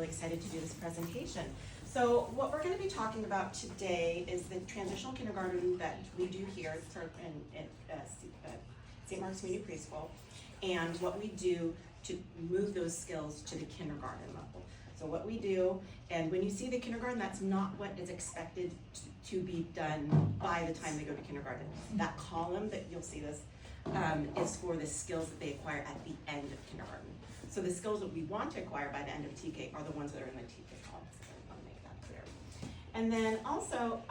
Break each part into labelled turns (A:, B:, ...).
A: really excited to do this presentation. So what we're going to be talking about today is the transitional kindergarten that we do here in St. Mark's Community Preschool, and what we do to move those skills to the kindergarten level. So what we do, and when you see the kindergarten, that's not what is expected to be done by the time they go to kindergarten. That column that you'll see this is for the skills that they acquire at the end of kindergarten. So the skills that we want to acquire by the end of TK are the ones that are in the TK column. So I want to make that clear. And then also,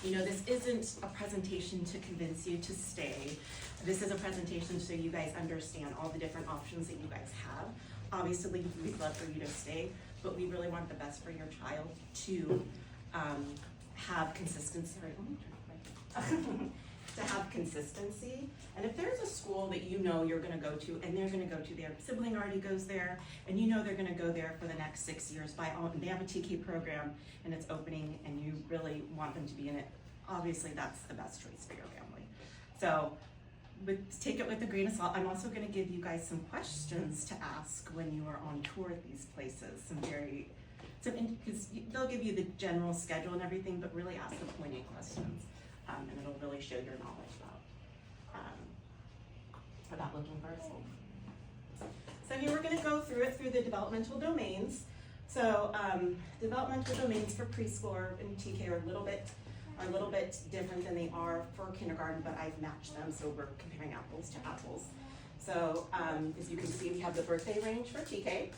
A: this isn't a presentation to convince you to stay. This is a presentation so you guys understand all the different options that you guys have. Obviously, we'd love for you to stay, but we really want the best for your child to have consistency. To have consistency. And if there's a school that you know you're gonna go to and they're gonna go to, their sibling already goes there, and you know they're gonna go there for the next 6 years, they have a TK program and it's opening and you really want them to be in it, obviously that's the best choice for your family. So take it with a grain of salt. I'm also gonna give you guys some questions to ask when you are on tour at these places, because they'll give you the general schedule and everything, but really ask the pointed questions. And it'll really show your knowledge about looking for a school. So here we're going to go through the developmental domains. So developmental domains for preschool and TK are a little bit different than they are for kindergarten, but I've matched them, so we're comparing apples to apples. So as you can see, we have the birthday range for TK.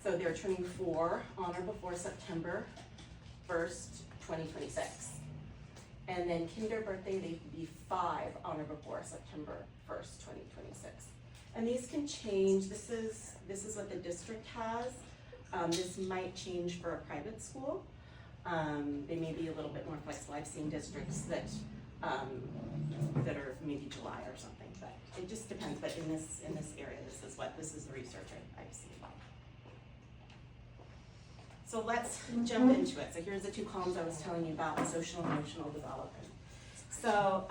A: So they're turning 4 on or before September 1st, 2026. And then kinder birthday, they'd be 5 on or before September 1st, 2026. And these can change. This is what the district has. This might change for a private school. They may be a little bit more flexible. I've seen districts that are maybe July or something, but it just depends. But in this area, this is the research I've seen. So let's jump into it. So here's the 2 columns I was telling you about, social and emotional development. So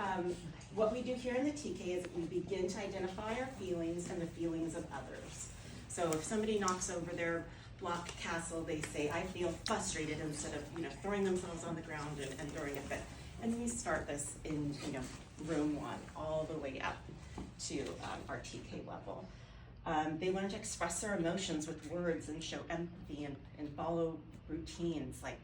A: what we do here in the TK is we begin to identify our feelings and the feelings of others. So if somebody knocks over their block castle, they say, I feel frustrated, instead of throwing themselves on the ground and throwing a fit. And we start this in room 1 all the way up to our TK level. They learn to express their emotions with words and show empathy and follow routines. Like,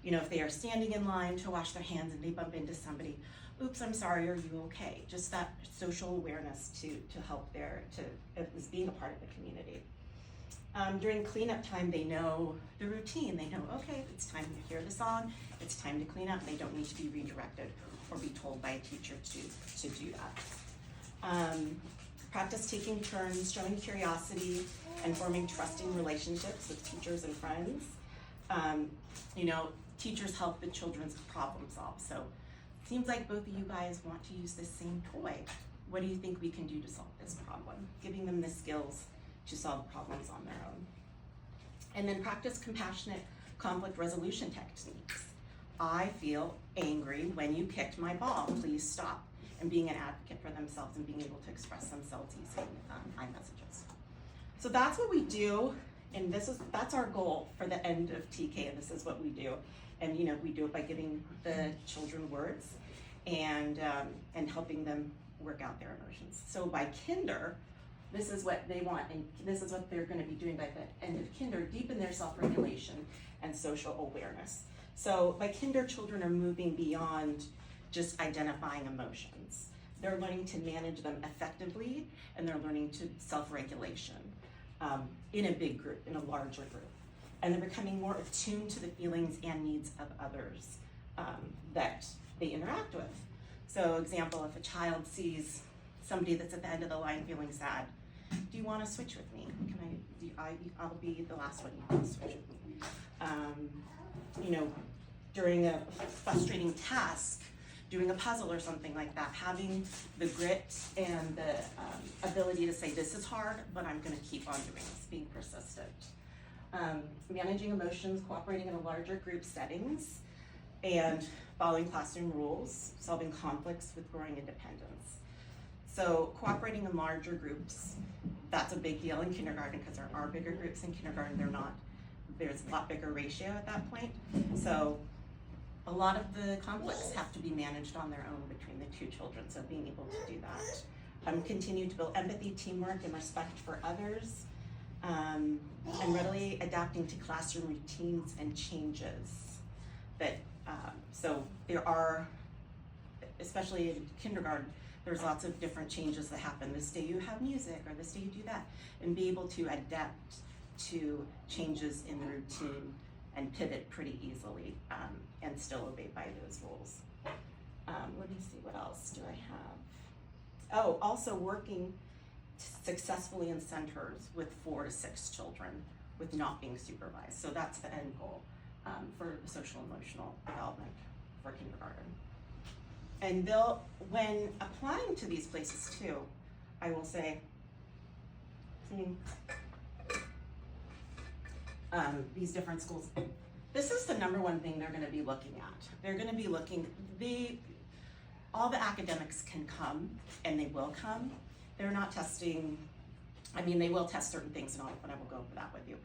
A: if they are standing in line to wash their hands and they bump into somebody, oops, I'm sorry, are you okay? Just that social awareness to help as being a part of the community. During cleanup time, they know the routine. They know, okay, it's time to hear the song, it's time to clean up. They don't need to be redirected or be told by a teacher to do that. Practice taking turns, showing curiosity, and forming trusting relationships with teachers and friends. Teachers help the children problem solve. So it seems like both of you guys want to use the same toy. What do you think we can do to solve this problem? Giving them the skills to solve problems on their own. And then practice compassionate conflict resolution techniques. I feel angry when you kicked my ball, please stop. And being an advocate for themselves and being able to express themselves using iMessages. So that's what we do, and that's our goal for the end of TK, and this is what we do. And we do it by giving the children words and helping them work out their emotions. So by kinder, this is what they want, and this is what they're going to be doing by the end of kinder: deepen their self-regulation and social awareness. So by kinder, children are moving beyond just identifying emotions. They're learning to manage them effectively, and they're learning to self-regulation in a big group, in a larger group. And they're becoming more attuned to the feelings and needs of others that they interact with. So example, if a child sees somebody that's at the end of the line feeling sad, do you want to switch with me? I'll be the last one, you can switch with me. During a frustrating task, doing a puzzle or something like that, having the grit and the ability to say, this is hard, but I'm going to keep on doing this, being persistent. Managing emotions, cooperating in a larger group settings, and following classroom rules, solving conflicts with growing independence. So cooperating in larger groups, that's a big deal in kindergarten because there are bigger groups in kindergarten. There's a lot bigger ratio at that point. So a lot of the conflicts have to be managed on their own between the two children, so being able to do that. Continue to build empathy, teamwork, and respect for others, and readily adapting to classroom routines and changes. So there are, especially in kindergarten, there's lots of different changes that happen. This day you have music, or this day you do that, and be able to adapt to changes in the routine and pivot pretty easily, and still obey by those rules. Let me see, what else do I have? Oh, also working successfully in centers with 4 to 6 children with not being supervised. So that's the end goal for social emotional development for kindergarten. And when applying to these places too, I will say, these different schools, this is the number one thing they're gonna be looking at. They're gonna be looking, all the academics can come, and they will come. They're not testing, they will test certain things, and I will go over that with you.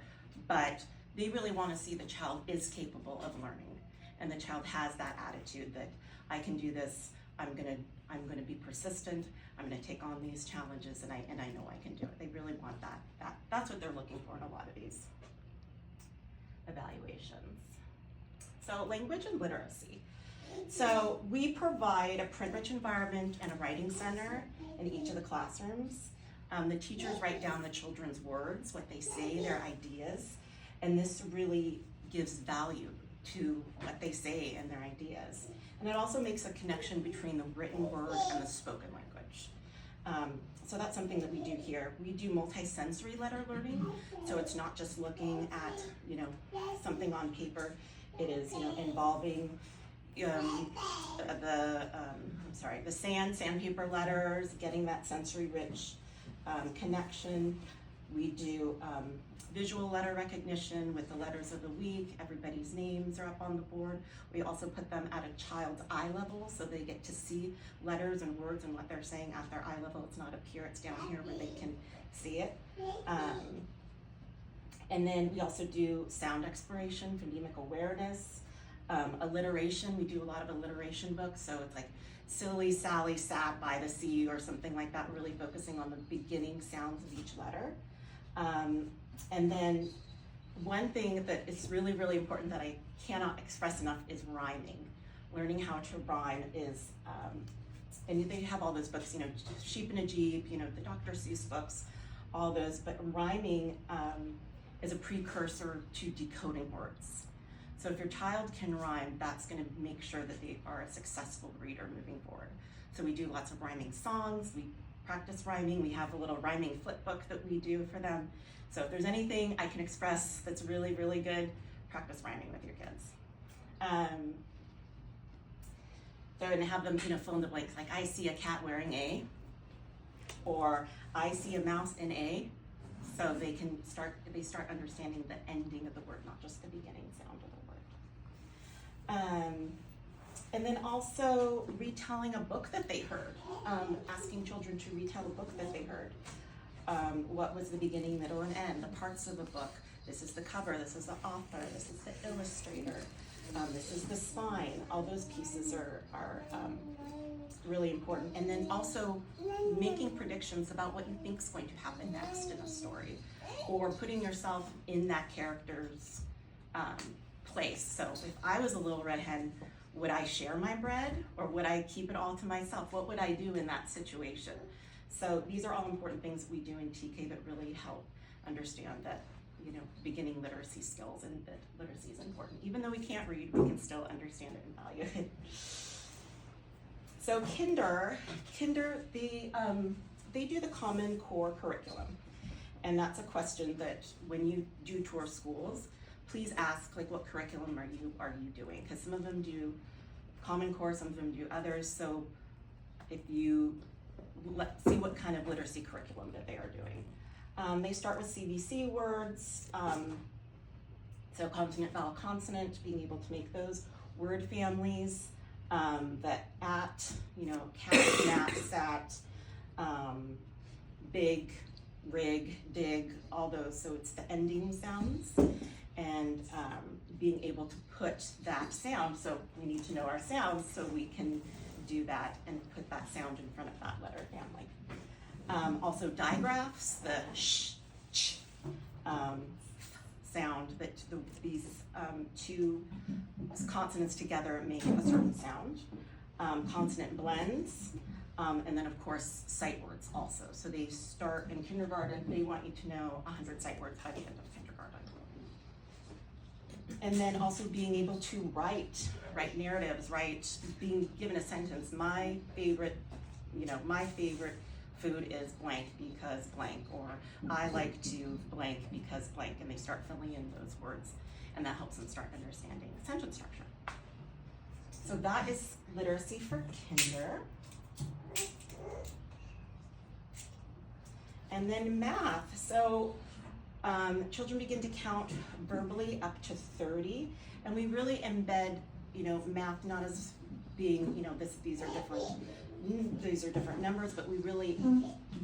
A: But they really wanna see the child is capable of learning, and the child has that attitude that I can do this, I'm gonna be persistent, I'm gonna take on these challenges, and I know I can do it. They really want that's what they're looking for in a lot of these evaluations. So language and literacy. So we provide a print-rich environment and a writing center in each of the classrooms. The teachers write down the children's words, what they say, their ideas, and this really gives value to what they say and their ideas. And it also makes a connection between the written word and the spoken language. So that's something that we do here. We do multi-sensory letter learning, so it's not just looking at, something on paper. It is, involving the sandpaper letters, getting that sensory rich connection. We do visual letter recognition with the letters of the week. Everybody's names are up on the board. We also put them at a child's eye level, so they get to see letters and words and what they're saying at their eye level. It's not up here, it's down here where they can see it. And then we also do sound exploration, phonemic awareness, alliteration. We do a lot of alliteration books, so it's like Silly Sally sat by the sea or something like that, really focusing on the beginning sounds of each letter. And then one thing that is really, really important that I cannot express enough is rhyming. Learning how to rhyme is, and they have all those books, Sheep in a Jeep, the Dr. Seuss books, all those, but rhyming is a precursor to decoding words. So if your child can rhyme, that's gonna make sure that they are a successful reader moving forward. So we do lots of rhyming songs, we practice rhyming, we have a little rhyming flip book that we do for them. So if there's anything I can express that's really, really good, practice rhyming with your kids. They're gonna have them, fill in the blanks, like I see a cat wearing a, or I see a mouse in a, so they start understanding the ending of the word, not just the beginning sound of the word. And then also retelling a book that they heard, asking children to retell a book that they heard. What was the beginning, middle, and end, the parts of the book. This is the cover, this is the author, this is the illustrator, this is the spine. All those pieces are really important. And then also making predictions about what you think is going to happen next in a story, or putting yourself in that character's place. So if I was a little red hen, would I share my bread, or would I keep it all to myself? What would I do in that situation? So these are all important things we do in TK that really help understand that, beginning literacy skills, and that literacy is important. Even though we can't read, we can still understand it and value it. So Kinder, they do the Common Core curriculum. And that's a question that when you do tour schools, please ask, what curriculum are you doing? Because some of them do Common Core, some of them do others. So if you see what kind of literacy curriculum that they are doing. They start with CVC words, so consonant, vowel, consonant, being able to make those word families, that at, cat, nap, sat, big, rig, dig, all those. So it's the ending sounds, and being able to put that sound. So we need to know our sounds so we can do that and put that sound in front of that letter family. Also digraphs, the sh, ch, sound that these two consonants together make a certain sound. Consonant blends, and then of course sight words also. So they start in kindergarten, they want you to know 100 sight words by the end of kindergarten. And then also being able to write narratives, being given a sentence. My favorite food is blank because blank, or I like to blank because blank, and they start filling in those words, and that helps them start understanding the sentence structure. So that is literacy for kinder. And then math. So children begin to count verbally up to 30, and we really embed, math not as being, these are different numbers, but we really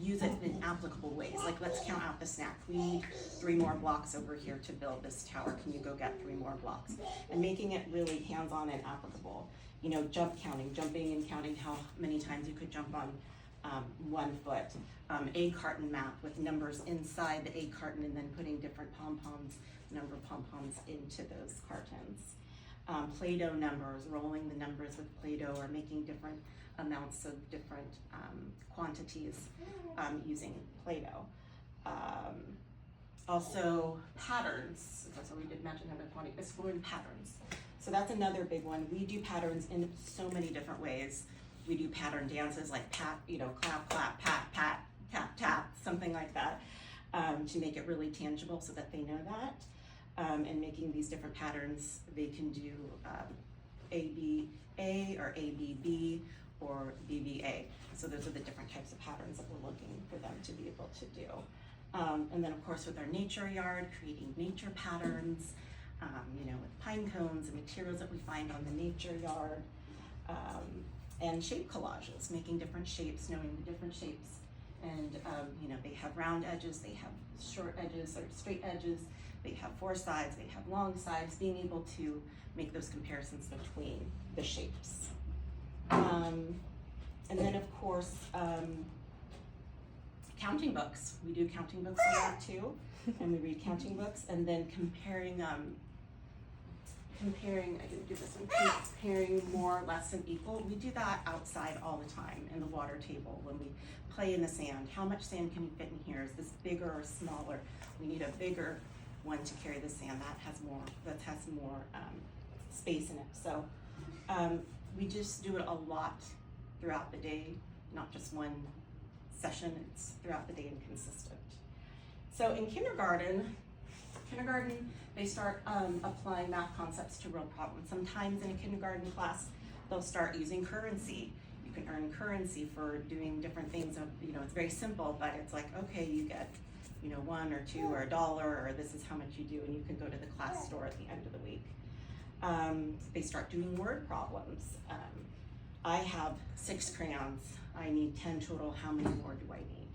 A: use it in applicable ways. Like, let's count out the snack. We need 3 more blocks over here to build this tower. Can you go get 3 more blocks? And making it really hands-on and applicable. Jump counting, jumping and counting how many times you could jump on 1 foot. Egg carton math with numbers inside the egg carton, and then putting different number of pom-poms into those cartons. Play-Doh numbers, rolling the numbers with Play-Doh, or making different amounts of different quantities using Play-Doh. Also patterns, so we did mention exploring patterns. So that's another big one. We do patterns in so many different ways. We do pattern dances like pat, clap, clap, pat, pat, tap, tap, something like that, to make it really tangible so that they know that. And making these different patterns, they can do ABA or ABB or BBA. So those are the different types of patterns that we're looking for them to be able to do. And then of course with our nature yard, creating nature patterns, with pine cones and materials that we find on the nature yard. And shape collages, making different shapes, knowing the different shapes. And they have round edges, they have short edges or straight edges, they have 4 sides, they have long sides, being able to make those comparisons between the shapes. And then of course, counting books. We do counting books a lot too, and we read counting books, and then comparing, I didn't do this one, comparing more, less, and equal. We do that outside all the time in the water table when we play in the sand. How much sand can we fit in here? Is this bigger or smaller? We need a bigger one to carry the sand. That has more space in it. So we just do it a lot throughout the day, not just one session. It's throughout the day and consistent. So in kindergarten, they start applying math concepts to real problems. Sometimes in a kindergarten class, they'll start using currency. You can earn currency for doing different things. It's very simple, but it's like, okay, you get, 1 or 2 or $1, or this is how much you do, and you can go to the class store at the end of the week. They start doing word problems. I have 6 crayons. I need 10 total. How many more do I need?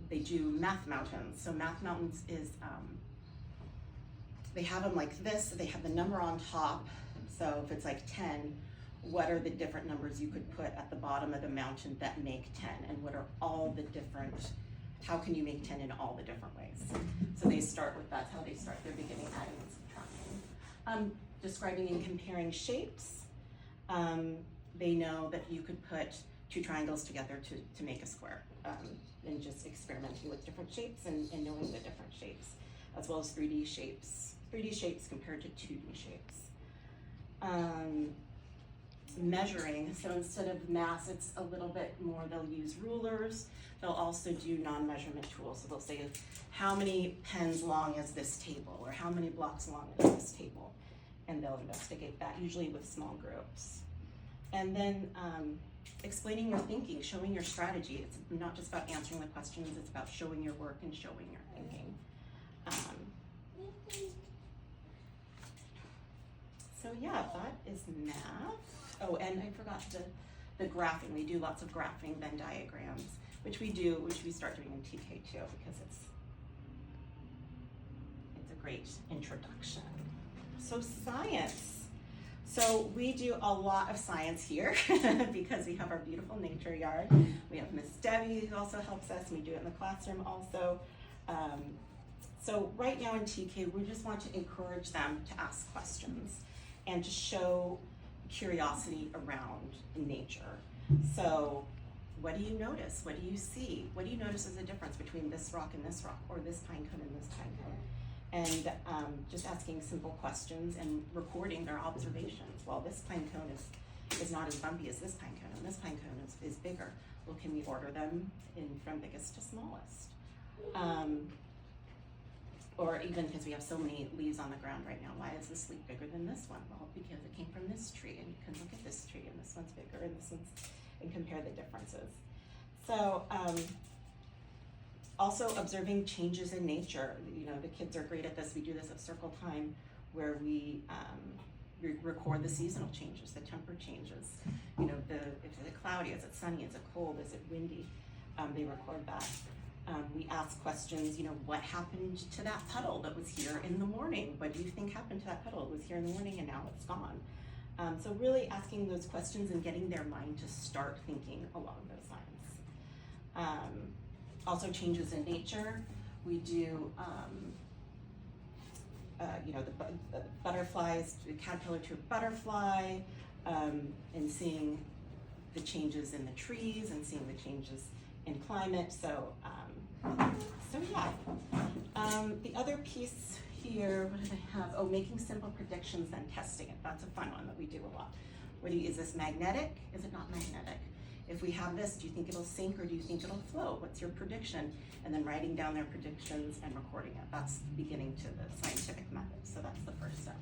A: They do math mountains. So math mountains is, they have them like this. They have the number on top. So if it's like 10, what are the different numbers you could put at the bottom of the mountain that make 10? And what are all the different, how can you make 10 in all the different ways? So they start with, that's how they start their beginning adding and subtracting. Describing and comparing shapes. They know that you could put 2 triangles together to make a square, and just experimenting with different shapes and knowing the different shapes, as well as 3D shapes. 3D shapes compared to 2D shapes. Measuring, so instead of mass, it's a little bit more, they'll use rulers. They'll also do non-measurement tools. So they'll say, how many pens long is this table? Or how many blocks long is this table? And they'll investigate that, usually with small groups. And then explaining your thinking, showing your strategy. It's not just about answering the questions, it's about showing your work and showing your thinking. So yeah, that is math. Oh, and I forgot the graphing. We do lots of graphing, Venn diagrams, which we start doing in TK too, because it's a great introduction. So science. So we do a lot of science here because we have our beautiful nature yard. We have Miss Debbie who also helps us, and we do it in the classroom also. So right now in TK, we just want to encourage them to ask questions and to show curiosity around nature. So what do you notice? What do you see? What do you notice as a difference between this rock and this rock, or this pine cone and this pine cone? And just asking simple questions and recording their observations. Well, this pine cone is not as bumpy as this pine cone, and this pine cone is bigger. Well, can we order them from biggest to smallest? Or even because we have so many leaves on the ground right now, why is this leaf bigger than this one? Well, because it came from this tree, and you can look at this tree, and this one's bigger, and this one's, and compare the differences. So, also observing changes in nature. You know, the kids are great at this. We do this at Circle Time, where we record the seasonal changes, the temper changes. You know, is it cloudy, is it sunny, is it cold, is it windy? They record that. We ask questions, you know, what happened to that puddle that was here in the morning? What do you think happened to that puddle? It was here in the morning and now it's gone. So really asking those questions and getting their mind to start thinking along those lines. Also changes in nature. We do, you know, the butterflies, the caterpillar to a butterfly, and seeing the changes in the trees and seeing the changes in climate. So yeah. The other piece here, what did I have? Oh, making simple predictions and testing it. That's a fun one that we do a lot. Is this magnetic? Is it not magnetic? If we have this, do you think it'll sink or do you think it'll float? What's your prediction? And then writing down their predictions and recording it. That's beginning to the scientific method. So that's the first step.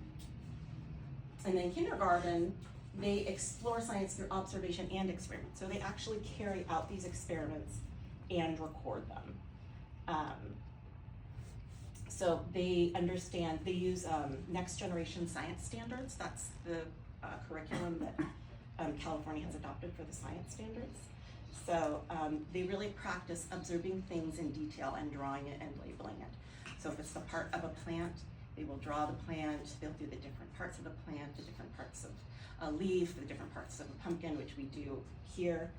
A: And then kindergarten, they explore science through observation and experiment. So they actually carry out these experiments and record them. So they understand, they use Next Generation Science Standards. That's the curriculum that California has adopted for the science standards. So they really practice observing things in detail and drawing it and labeling it. So if it's the part of a plant, they will draw the plant, they'll do the different parts of the plant, the different parts of a leaf, the different parts of a pumpkin, which we do here,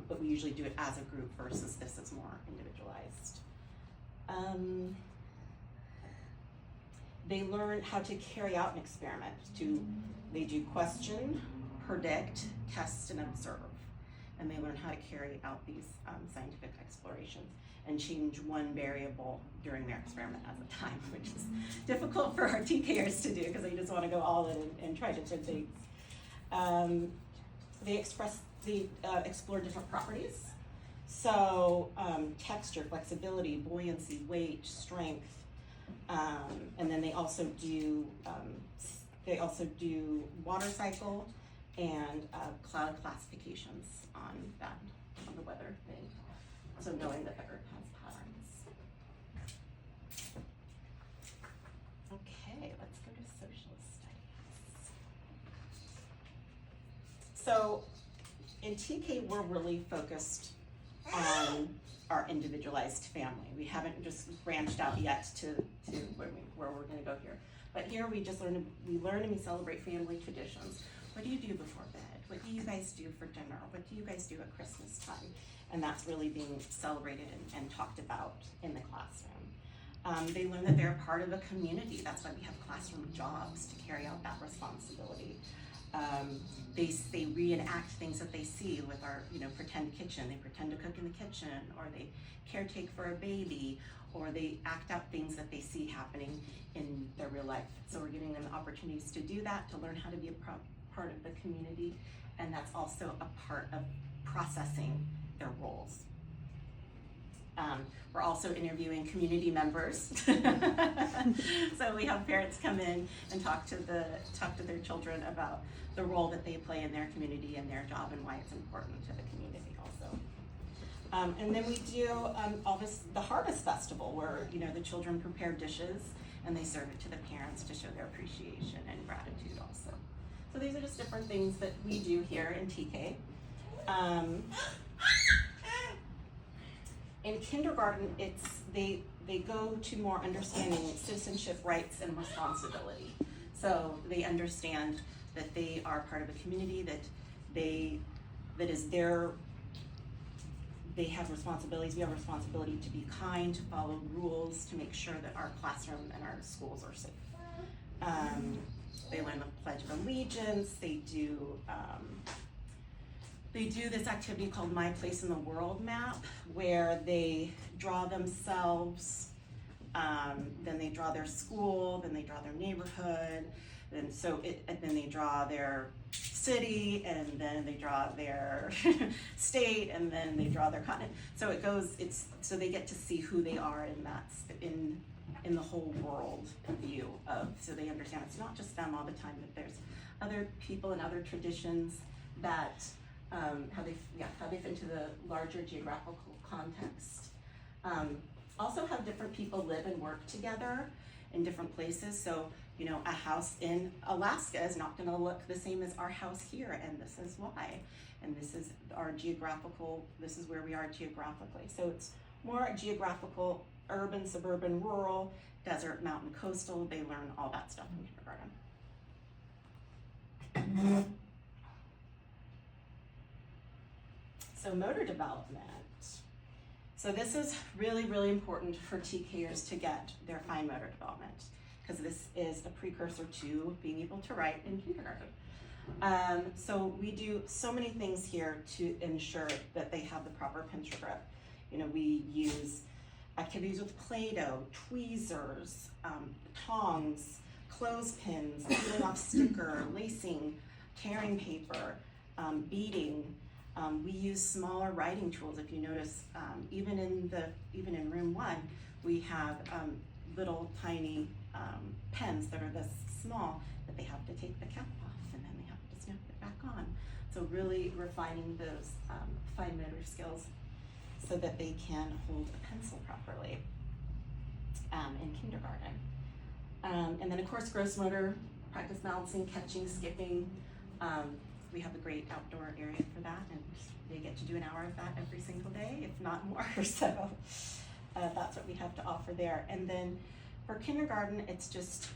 A: but we usually do it as a group versus this is more individualized. They learn how to carry out an experiment. They do question, predict, test, and observe. And they learn how to carry out these scientific explorations and change one variable during their experiment at a time, which is difficult for our TKers to do because they just want to go all in and try different things. They explore different properties. So texture, flexibility, buoyancy, weight, strength, and then they also do water cycle and cloud classifications on the weather thing. So knowing that the Earth has patterns. Okay, let's go to social studies. So in TK, we're really focused on our individualized family. We haven't just branched out yet to where we're going to go here. But here we just learn and we celebrate family traditions. What do you do before bed? What do you guys do for dinner? What do you guys do at Christmas time? And that's really being celebrated and talked about in the classroom. They learn that they're a part of a community. That's why we have classroom jobs to carry out that responsibility. They reenact things that they see with our, pretend kitchen. They pretend to cook in the kitchen, or they caretake for a baby, or they act out things that they see happening in their real life. So we're giving them opportunities to do that, to learn how to be a part of the community, and that's also a part of processing their roles. We're also interviewing community members. So we have parents come in and talk to their children about the role that they play in their community and their job and why it's important to the community also. And then we do the Harvest Festival, where the children prepare dishes and they serve it to the parents to show their appreciation and gratitude also. So these are just different things that we do here in TK. In kindergarten, they go to more understanding citizenship, rights, and responsibility. So they understand that they are part of a community, they have responsibilities. We have a responsibility to be kind, to follow rules, to make sure that our classroom and our schools are safe. They learn the Pledge of Allegiance. They do this activity called My Place in the World map, where they draw themselves, then they draw their school, then they draw their neighborhood, and then they draw their city, and then they draw their state, and then they draw their continent. So so they get to see who they are in the whole world view so they understand it's not just them all the time, that there's other people and other traditions that how they fit into the larger geographical context. Also have different people live and work together in different places. So, a house in Alaska is not gonna look the same as our house here, and this is why. And this is this is where we are geographically. So it's more geographical, urban, suburban, rural, desert, mountain, coastal. They learn all that stuff in kindergarten. So motor development. So this is really, really important for TKers to get their fine motor development, because this is a precursor to being able to write in kindergarten. So we do so many things here to ensure that they have the proper pincer grip. We use activities with Play-Doh, tweezers, tongs, clothespins, peeling off sticker, lacing, tearing paper, beading. We use smaller writing tools. If you notice, even in room 1, we have little tiny pens that are this small that they have to take the cap off, and then they have to snap it back on. So really refining those fine motor skills so that they can hold a pencil properly in kindergarten. And then of course, gross motor, practice balancing, catching, skipping. We have a great outdoor area for that, and they get to do an hour of that every single day, if not more. So that's what we have to offer there. And then for kindergarten, it's just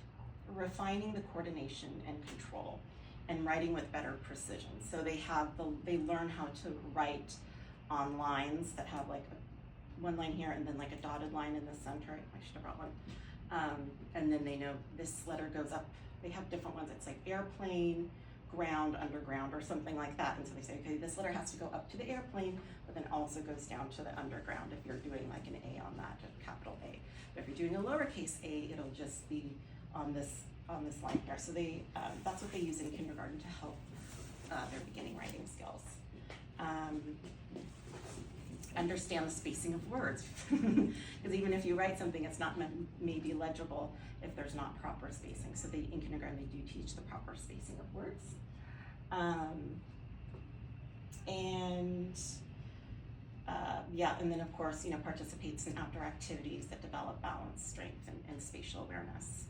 A: refining the coordination and control and writing with better precision. So they learn how to write on lines that have like one line here and then like a dotted line in the center. I should have brought one. And then they know this letter goes up. They have different ones. It's like airplane, ground, underground, or something like that. And so they say, okay, this letter has to go up to the airplane, but then also goes down to the underground if you're doing like an A on that, a capital A. But if you're doing a lowercase a, it'll just be on this line here. So that's what they use in kindergarten to help their beginning writing skills. Understand the spacing of words, because even if you write something, it's not maybe legible if there's not proper spacing. So in kindergarten, they do teach the proper spacing of words. And then of course, participates in outdoor activities that develop balance, strength, and spatial awareness.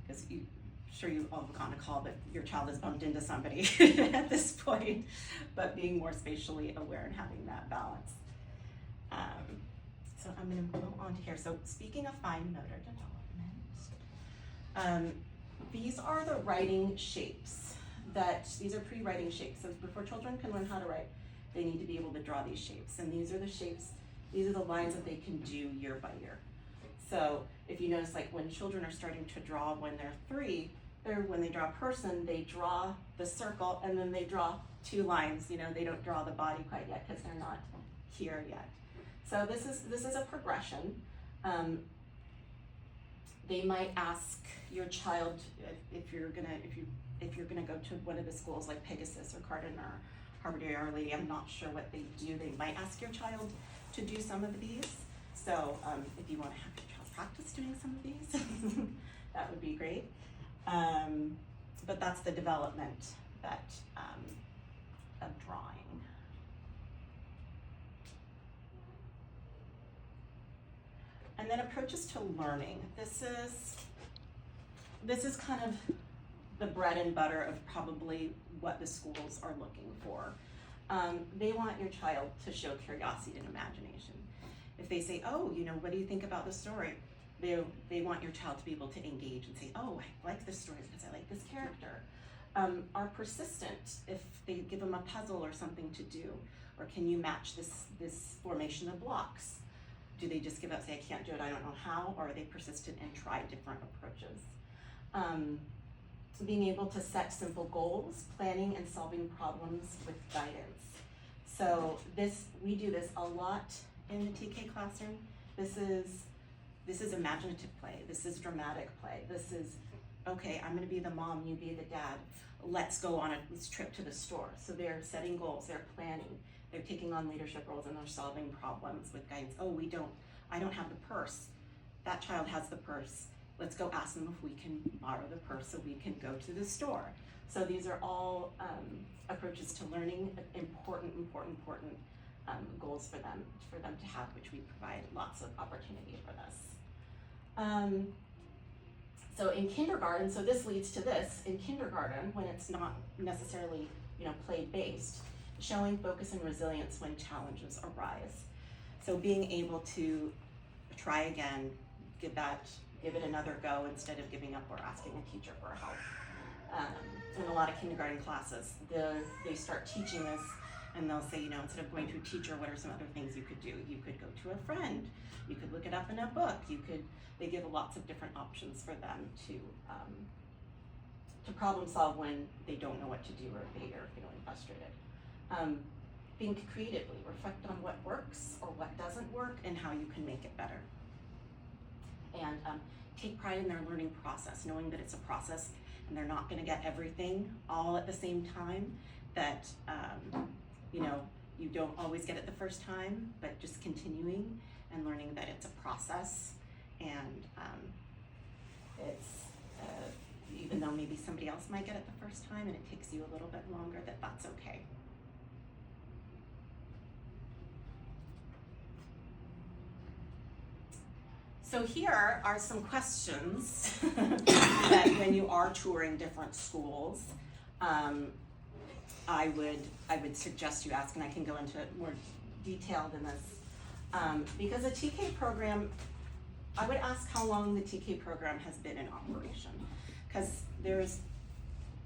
A: Because you've all gone a call that your child has bumped into somebody at this point, but being more spatially aware and having that balance. So I'm going to go on to here. So speaking of fine motor development, these are the writing shapes these are pre-writing shapes. So before children can learn how to write, they need to be able to draw these shapes. And these are the shapes, these are the lines that they can do year by year. So if you notice, like when children are starting to draw when they're 3, when they draw a person, they draw the circle and then they draw 2 lines. They don't draw the body quite yet because they're not here yet. So this is a progression. They might ask your child if you're gonna go to one of the schools like Pegasus or Cardin or Harvard or Our Lady. I'm not sure what they do. They might ask your child to do some of these. So if you want to have your child practice doing some of these, that would be great. But that's the development of drawing. And then approaches to learning. This is kind of the bread and butter of probably what the schools are looking for. They want your child to show curiosity and imagination. If they say, oh, what do you think about the story? They want your child to be able to engage and say, oh, I like this story because I like this character. Are persistent if they give them a puzzle or something to do, or can you match this formation of blocks? Do they just give up, say, I can't do it, I don't know how, or are they persistent and try different approaches? Being able to set simple goals, planning and solving problems with guidance. So we do this a lot in the TK classroom. This is imaginative play, this is dramatic play, this is, okay, I'm gonna be the mom, you be the dad, let's go on this trip to the store. So they're setting goals, they're planning, they're taking on leadership roles, and they're solving problems with guidance. Oh, I don't have the purse. That child has the purse. Let's go ask them if we can borrow the purse so we can go to the store. So these are all approaches to learning, important goals for them to have, which we provide lots of opportunity for this. So in kindergarten, so this leads to this, in kindergarten, when it's not necessarily play-based, showing focus and resilience when challenges arise. So being able to try again, give it another go instead of giving up or asking a teacher for help. In a lot of kindergarten classes, they start teaching this, and they'll say, instead of going to a teacher, what are some other things you could do? You could go to a friend, you could look it up in a book, they give lots of different options for them to problem solve when they don't know what to do or they are feeling frustrated. Think creatively, reflect on what works or what doesn't work and how you can make it better. And take pride in their learning process, knowing that it's a process and they're not gonna get everything all at the same time, that you don't always get it the first time, but just continuing and learning that it's a process, and it's even though maybe somebody else might get it the first time and it takes you a little bit longer, that's okay. So here are some questions that when you are touring different schools, I would suggest you ask, and I can go into more detail than this. Because a TK program, I would ask how long the TK program has been in operation. Because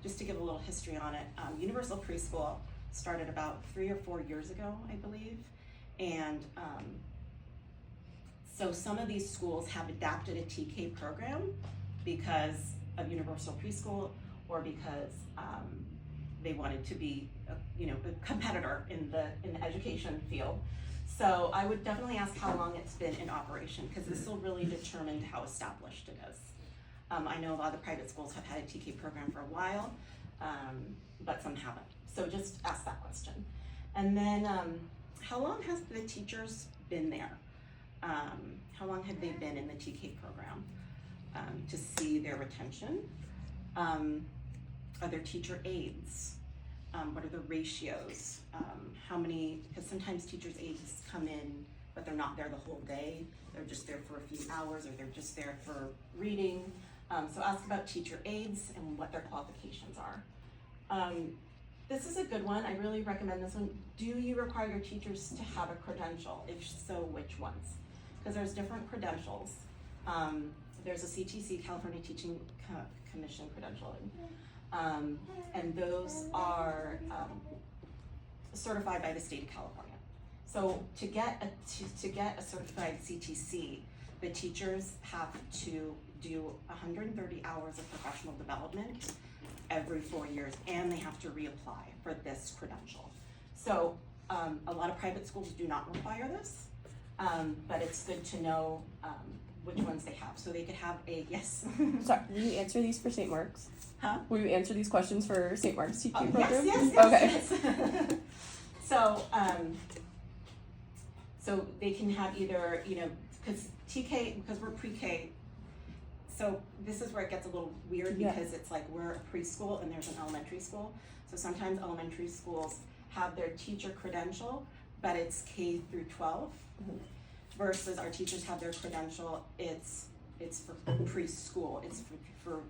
A: just to give a little history on it, Universal Preschool started about 3 or 4 years ago, I believe. And so some of these schools have adapted a TK program because of Universal Preschool, or because they wanted to be a competitor in the education field. So I would definitely ask how long it's been in operation, because this will really determine how established it is. I know a lot of the private schools have had a TK program for a while, but some haven't. So just ask that question. And then how long has the teachers been there? How long have they been in the TK program, to see their retention? Are there teacher aides? What are the ratios? How many, because sometimes teachers' aides come in, but they're not there the whole day. They're just there for a few hours, or they're just there for reading. So ask about teacher aides and what their qualifications are. This is a good one. I really recommend this one. Do you require your teachers to have a credential? If so, which ones? Because there's different credentials. There's a CTC, California Teaching Commission credentialing, and those are certified by the state of California. So to get a certified CTC, the teachers have to do 130 hours of professional development every 4 years, and they have to reapply for this credential. So a lot of private schools do not require this, but it's good to know which ones they have. So they could have a, yes.
B: Sorry, will you answer these for St. Mark's?
A: Huh?
B: Will you answer these questions for St. Mark's TK program?
A: Yes,
B: okay.
A: Yes. So they can have either, because TK, because we're pre-K, so this is where it gets a little weird, because it's like we're a preschool and there's an elementary school. So sometimes elementary schools have their teacher credential, but it's K through 12, versus our teachers have their credential, it's for preschool, it's for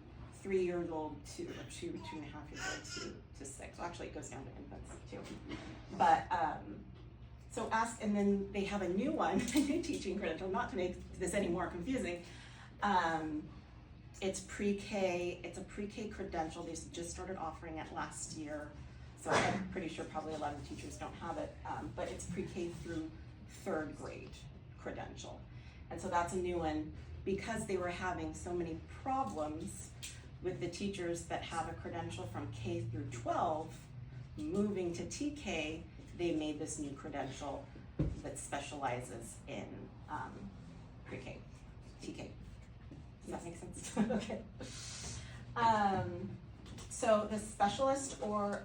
A: 3-year-old to, or 2.5 years old to 6. Well, actually, it goes down to infants too. But, so ask, and then they have a new one, a new teaching credential, not to make this any more confusing. It's pre-K, it's a pre-K credential. They just started offering it last year. So I'm pretty sure probably a lot of teachers don't have it, but it's pre-K through 3rd grade credential. And so that's a new one because they were having so many problems with the teachers that have a credential from K through 12 moving to TK. They made this new credential that specializes in pre-K, TK. Does that make sense? Okay. So the specialist or,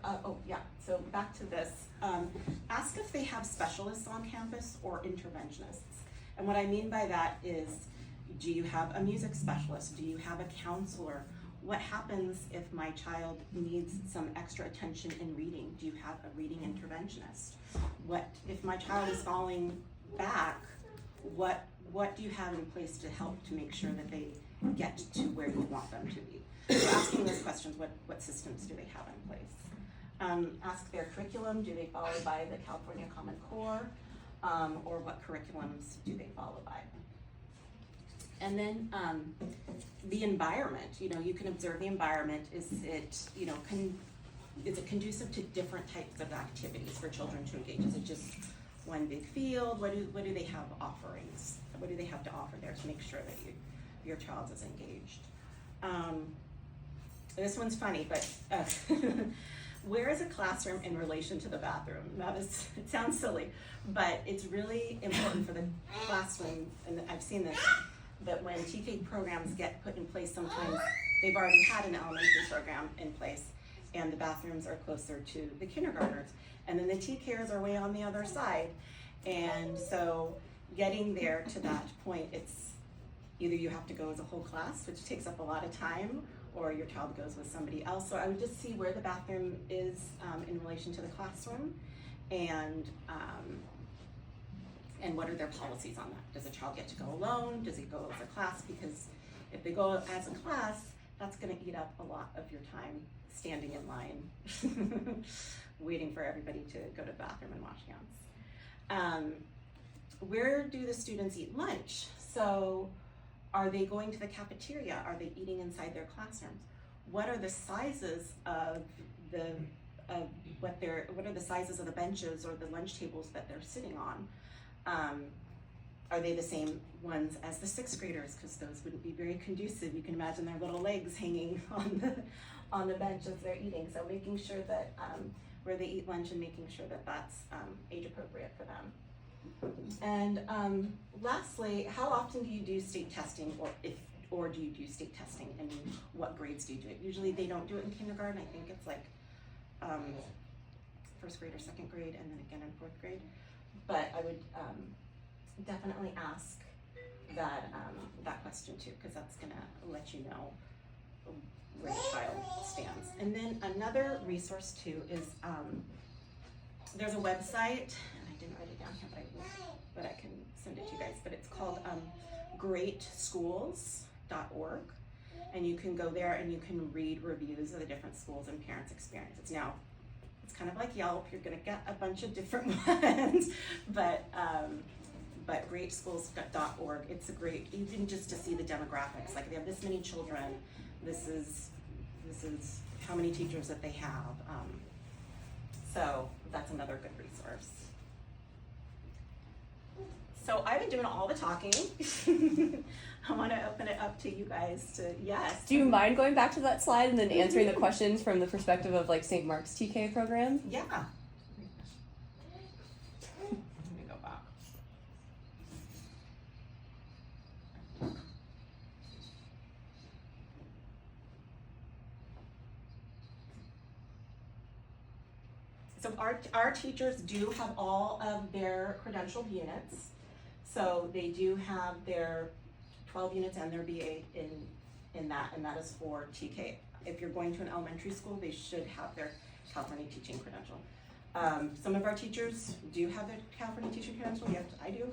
A: so back to this. Ask if they have specialists on campus or interventionists. And what I mean by that is, do you have a music specialist? Do you have a counselor? What happens if my child needs some extra attention in reading? Do you have a reading interventionist? What if my child is falling back? What do you have in place to help to make sure that they get to where you want them to be? So asking those questions, what systems do they have in place? Ask their curriculum, do they follow by the California Common Core? Or what curriculums do they follow by? And then the environment, you can observe the environment. Is it, is it conducive to different types of activities for children to engage? Is it just one big field? What do they have offerings? What do they have to offer there to make sure that your child is engaged? This one's funny, but where is a classroom in relation to the bathroom? It sounds silly, but it's really important for the classroom, and I've seen this, that when TK programs get put in place, sometimes they've already had an elementary program in place, and the bathrooms are closer to the kindergartners, and then the TKers are way on the other side. And so getting there to that point, it's either you have to go as a whole class, which takes up a lot of time, or your child goes with somebody else. So I would just see where the bathroom is in relation to the classroom, and what are their policies on that? Does a child get to go alone? Does it go as a class? Because if they go as a class, that's gonna eat up a lot of your time standing in line, waiting for everybody to go to the bathroom and wash hands. Where do the students eat lunch? So are they going to the cafeteria? Are they eating inside their classrooms? What are the sizes of what are the sizes of the benches or the lunch tables that they're sitting on? Are they the same ones as the 6th graders? Because those wouldn't be very conducive. You can imagine their little legs hanging on the bench as they're eating. So making sure that where they eat lunch and making sure that that's age appropriate for them. And lastly, how often do you do state testing, or do you do state testing, and what grades do you do it? Usually they don't do it in kindergarten. I think it's like 1st grade or 2nd grade, and then again in 4th grade. But I would definitely ask that question too, because that's gonna let you know where the child stands. And then another resource too is there's a website, and I didn't write it down here, but I can send it to you guys. But it's called greatschools.org, and you can go there and you can read reviews of the different schools and parents' experiences. Now, it's kind of like Yelp. You're gonna get a bunch of different ones, but greatschools.org, it's a great, even just to see the demographics. Like, they have this many children. This is how many teachers that they have. So that's another good resource. So I've been doing all the talking. I want to open it up to you guys to, yes.
B: Do you mind going back to that slide and then answering the questions from the perspective of like St. Mark's TK program?
A: Yeah. Let me go back. So our teachers do have all of their credentialed units. So they do have their 12 units and their BA in that, and that is for TK. If you're going to an elementary school, they should have their California teaching credential. Some of our teachers do have their California teaching credential. I do.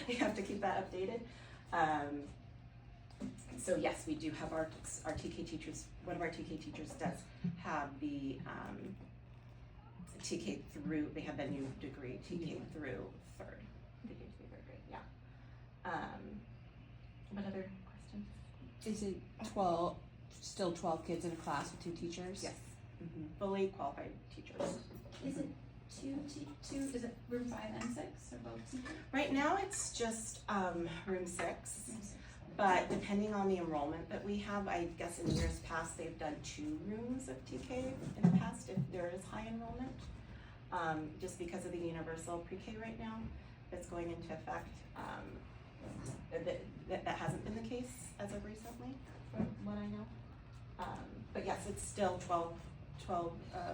A: You have to keep that updated. So yes, we do have our TK teachers, one of our TK teachers does have the TK through, they have that new degree, TK through third. TK through third grade, yeah. What other questions?
B: Is it still 12 kids in a class with 2 teachers?
A: Yes, fully qualified teachers.
C: Is it two, is it room 5 and 6 or both?
A: Right now, it's just room 6. But depending on the enrollment that we have, I guess in years past, they've done 2 rooms of TK in the past if there is high enrollment. Just because of the universal pre-K right now that's going into effect. That hasn't been the case as of recently, from what I know. But yes, it's still 12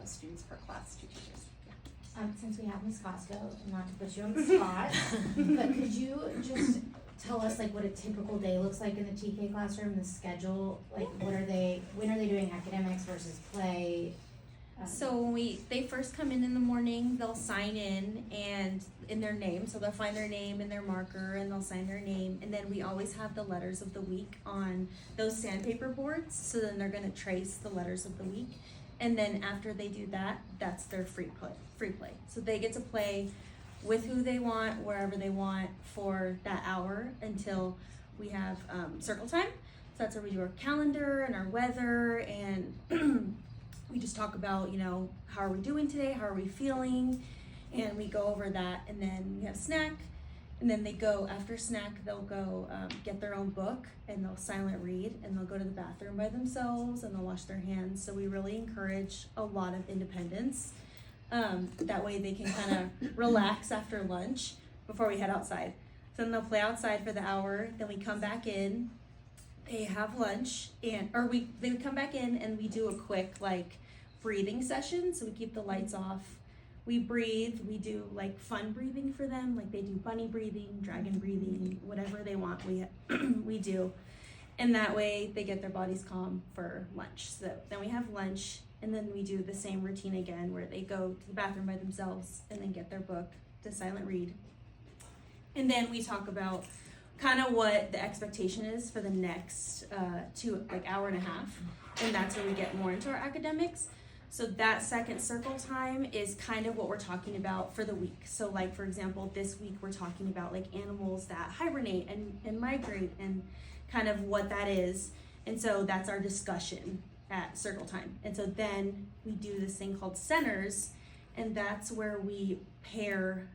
A: students per class, 2 teachers. Yeah.
D: Since we have Ms. Costco, not to put you on the spot, but could you just tell us like what a typical day looks like in the TK classroom, the schedule, like when are they doing academics versus play?
C: So when they first come in the morning, they'll sign in their name. So they'll find their name in their marker and they'll sign their name. And then we always have the letters of the week on those sandpaper boards. So then they're gonna trace the letters of the week. And then after they do that, that's their free play. So they get to play with who they want, wherever they want for that hour until we have circle time. So that's where we do our calendar and our weather and we just talk about, how are we doing today? How are we feeling? And we go over that and then we have snack and then after snack, they'll go get their own book and they'll silent read and they'll go to the bathroom by themselves and they'll wash their hands. So we really encourage a lot of independence. That way they can kind of relax after lunch before we head outside. So then they'll play outside for the hour, then we come back in, they have lunch, they would come back in and we do a quick breathing session. So we keep the lights off, we breathe, we do fun breathing for them, they do bunny breathing, dragon breathing, whatever they want, we do. And that way they get their bodies calm for lunch. So then we have lunch and then we do the same routine again where they go to the bathroom by themselves and then get their book to silent read. And then we talk about kind of what the expectation is for the next hour and a half. And that's where we get more into our academics. So that second circle time is kind of what we're talking about for the week. So for example, this week we're talking about animals that hibernate and migrate and kind of what that is. And so that's our discussion at circle time. And so then we do this thing called centers, and that's where we pair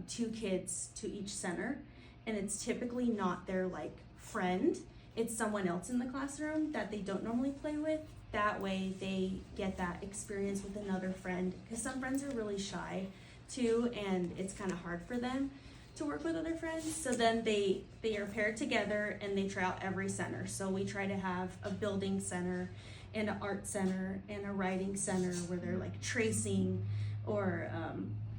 C: 2 kids to each center. And it's typically not their friend, it's someone else in the classroom that they don't normally play with. That way they get that experience with another friend, because some friends are really shy too and it's kind of hard for them to work with other friends. So then they are paired together and they try out every center. So we try to have a building center and an art center and a writing center where they're tracing or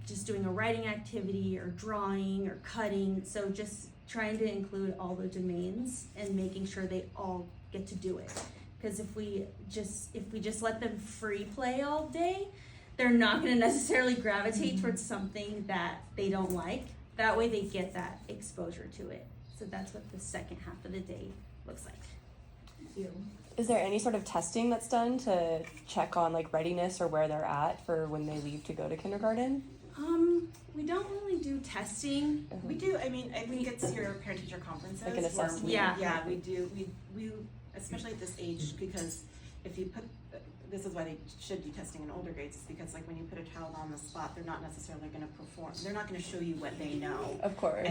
C: just doing a writing activity or drawing or cutting. So just trying to include all the domains and making sure they all get to do it. Because if we just let them free play all day, they're not going to necessarily gravitate towards something that they don't like. That way they get that exposure to it. So that's what the second half of the day looks like.
D: Thank you.
B: Is there any sort of testing that's done to check on readiness or where they're at for when they leave to go to kindergarten?
C: We don't really do testing.
A: We do, I think it's your parent-teacher conferences.
B: Like an assessment.
C: Yeah.
A: We do, we, especially at this age, because if you put, this is why they should do testing in older grades, is because when you put a child on the spot, they're not necessarily gonna perform, they're not gonna show you what they know.
B: Of course.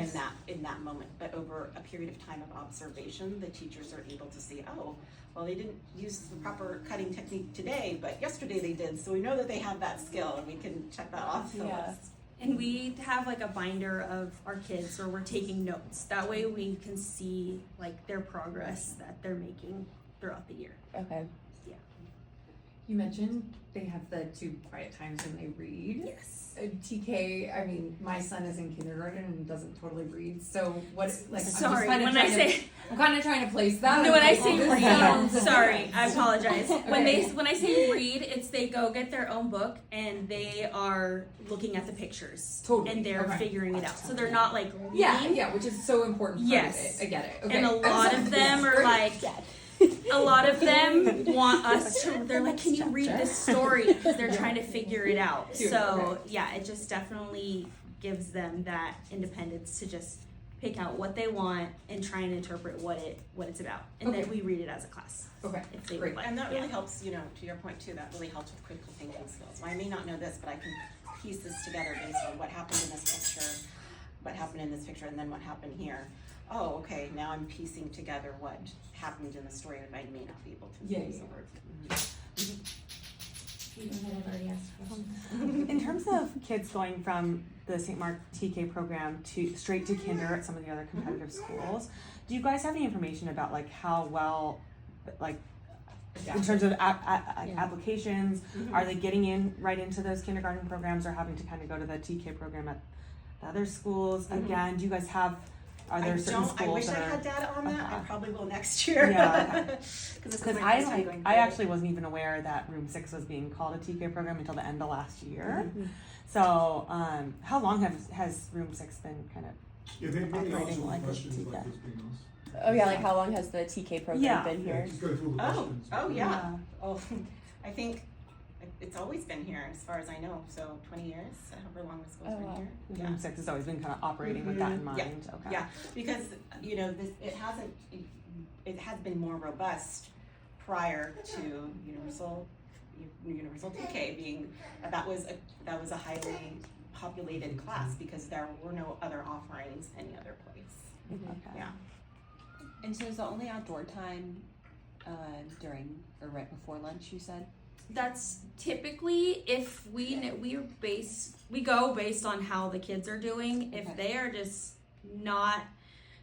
A: In that moment, but over a period of time of observation, the teachers are able to see, oh, well, they didn't use the proper cutting technique today, but yesterday they did, so we know that they have that skill, and we can check that off the list.
C: And we have a binder of our kids where we're taking notes. That way we can see their progress that they're making throughout the year.
B: Okay.
C: Yeah.
E: You mentioned they have the 2 quiet times when they read.
C: Yes.
E: TK, I mean, my son is in kindergarten and doesn't totally read, so what, like,
C: Sorry,
E: I'm
C: when I say
E: kind of trying to place that.
C: no, when I
E: like,
C: say
E: this
C: read,
E: sounds-
C: sorry, I apologize.
E: Okay.
C: When I say read, it's they go get their own book and they are looking at the pictures
E: Totally.
C: and they're
E: Okay.
C: figuring it out. So they're not like reading.
E: Yeah, which is so important part
C: Yes.
E: of it. I get it. Okay.
C: And a lot of them are
E: Great.
C: like, a lot of them want us to, they're like, can you read this story? Because they're trying to figure it out.
E: Cute,
C: So, yeah, it just definitely gives them that independence to just pick out what they want and try and interpret what it's about. And then
E: Okay.
C: we read it as a class.
E: Okay,
C: If they
E: great.
C: would like.
A: And that
C: yeah.
A: really helps, you know, to your point too, that really helps with critical thinking skills. Well, I may not know this, but I can piece this together based on what happened in this picture, what happened in this picture, and then what happened here. Oh, okay, now I'm piecing together what happened in the story that I may not be able to
E: Yeah,
A: use
E: yeah.
A: the words.
D: You know that I've already asked questions.
F: In terms of kids going from the St. Mark TK program to straight to kinder at some of the other competitive schools, do you guys have any information about like how well, like in terms of applications, are they getting in right into those kindergarten programs or having to kind of go to the TK program at the other schools? Again, do you guys have? Are there certain schools
A: I wish I
F: that are?
A: had data on that. I
F: Okay.
A: probably will next year.
F: Yeah.
A: Because
F: Because I actually wasn't even aware that Room 6 was being called a TK program until the end of last year. So, how long has Room 6 been kind of?
G: Yeah, maybe
F: operating
G: answer
F: like
G: the
F: a
G: questions
F: TK.
G: like what's being asked.
B: Oh yeah, like how long has the TK program
F: Yeah.
B: been
G: Yeah,
B: here?
G: just go through all the questions.
A: Oh, yeah. Oh, I think it's always been here as far as I know. So 20 years, however long the school's
B: Oh,
A: been
B: wow.
A: here. Yeah.
F: Room 6 has always been kind of operating with that in mind.
A: Yeah.
F: Okay.
A: Yeah, because you know it has been more robust prior to universal TK being that was a highly populated class because there were no other offerings any other place.
F: Okay.
A: Yeah.
H: And so is the only outdoor time during or right before lunch, you said?
C: That's typically if we go based on how the kids are doing. If
H: Okay.
C: they are just not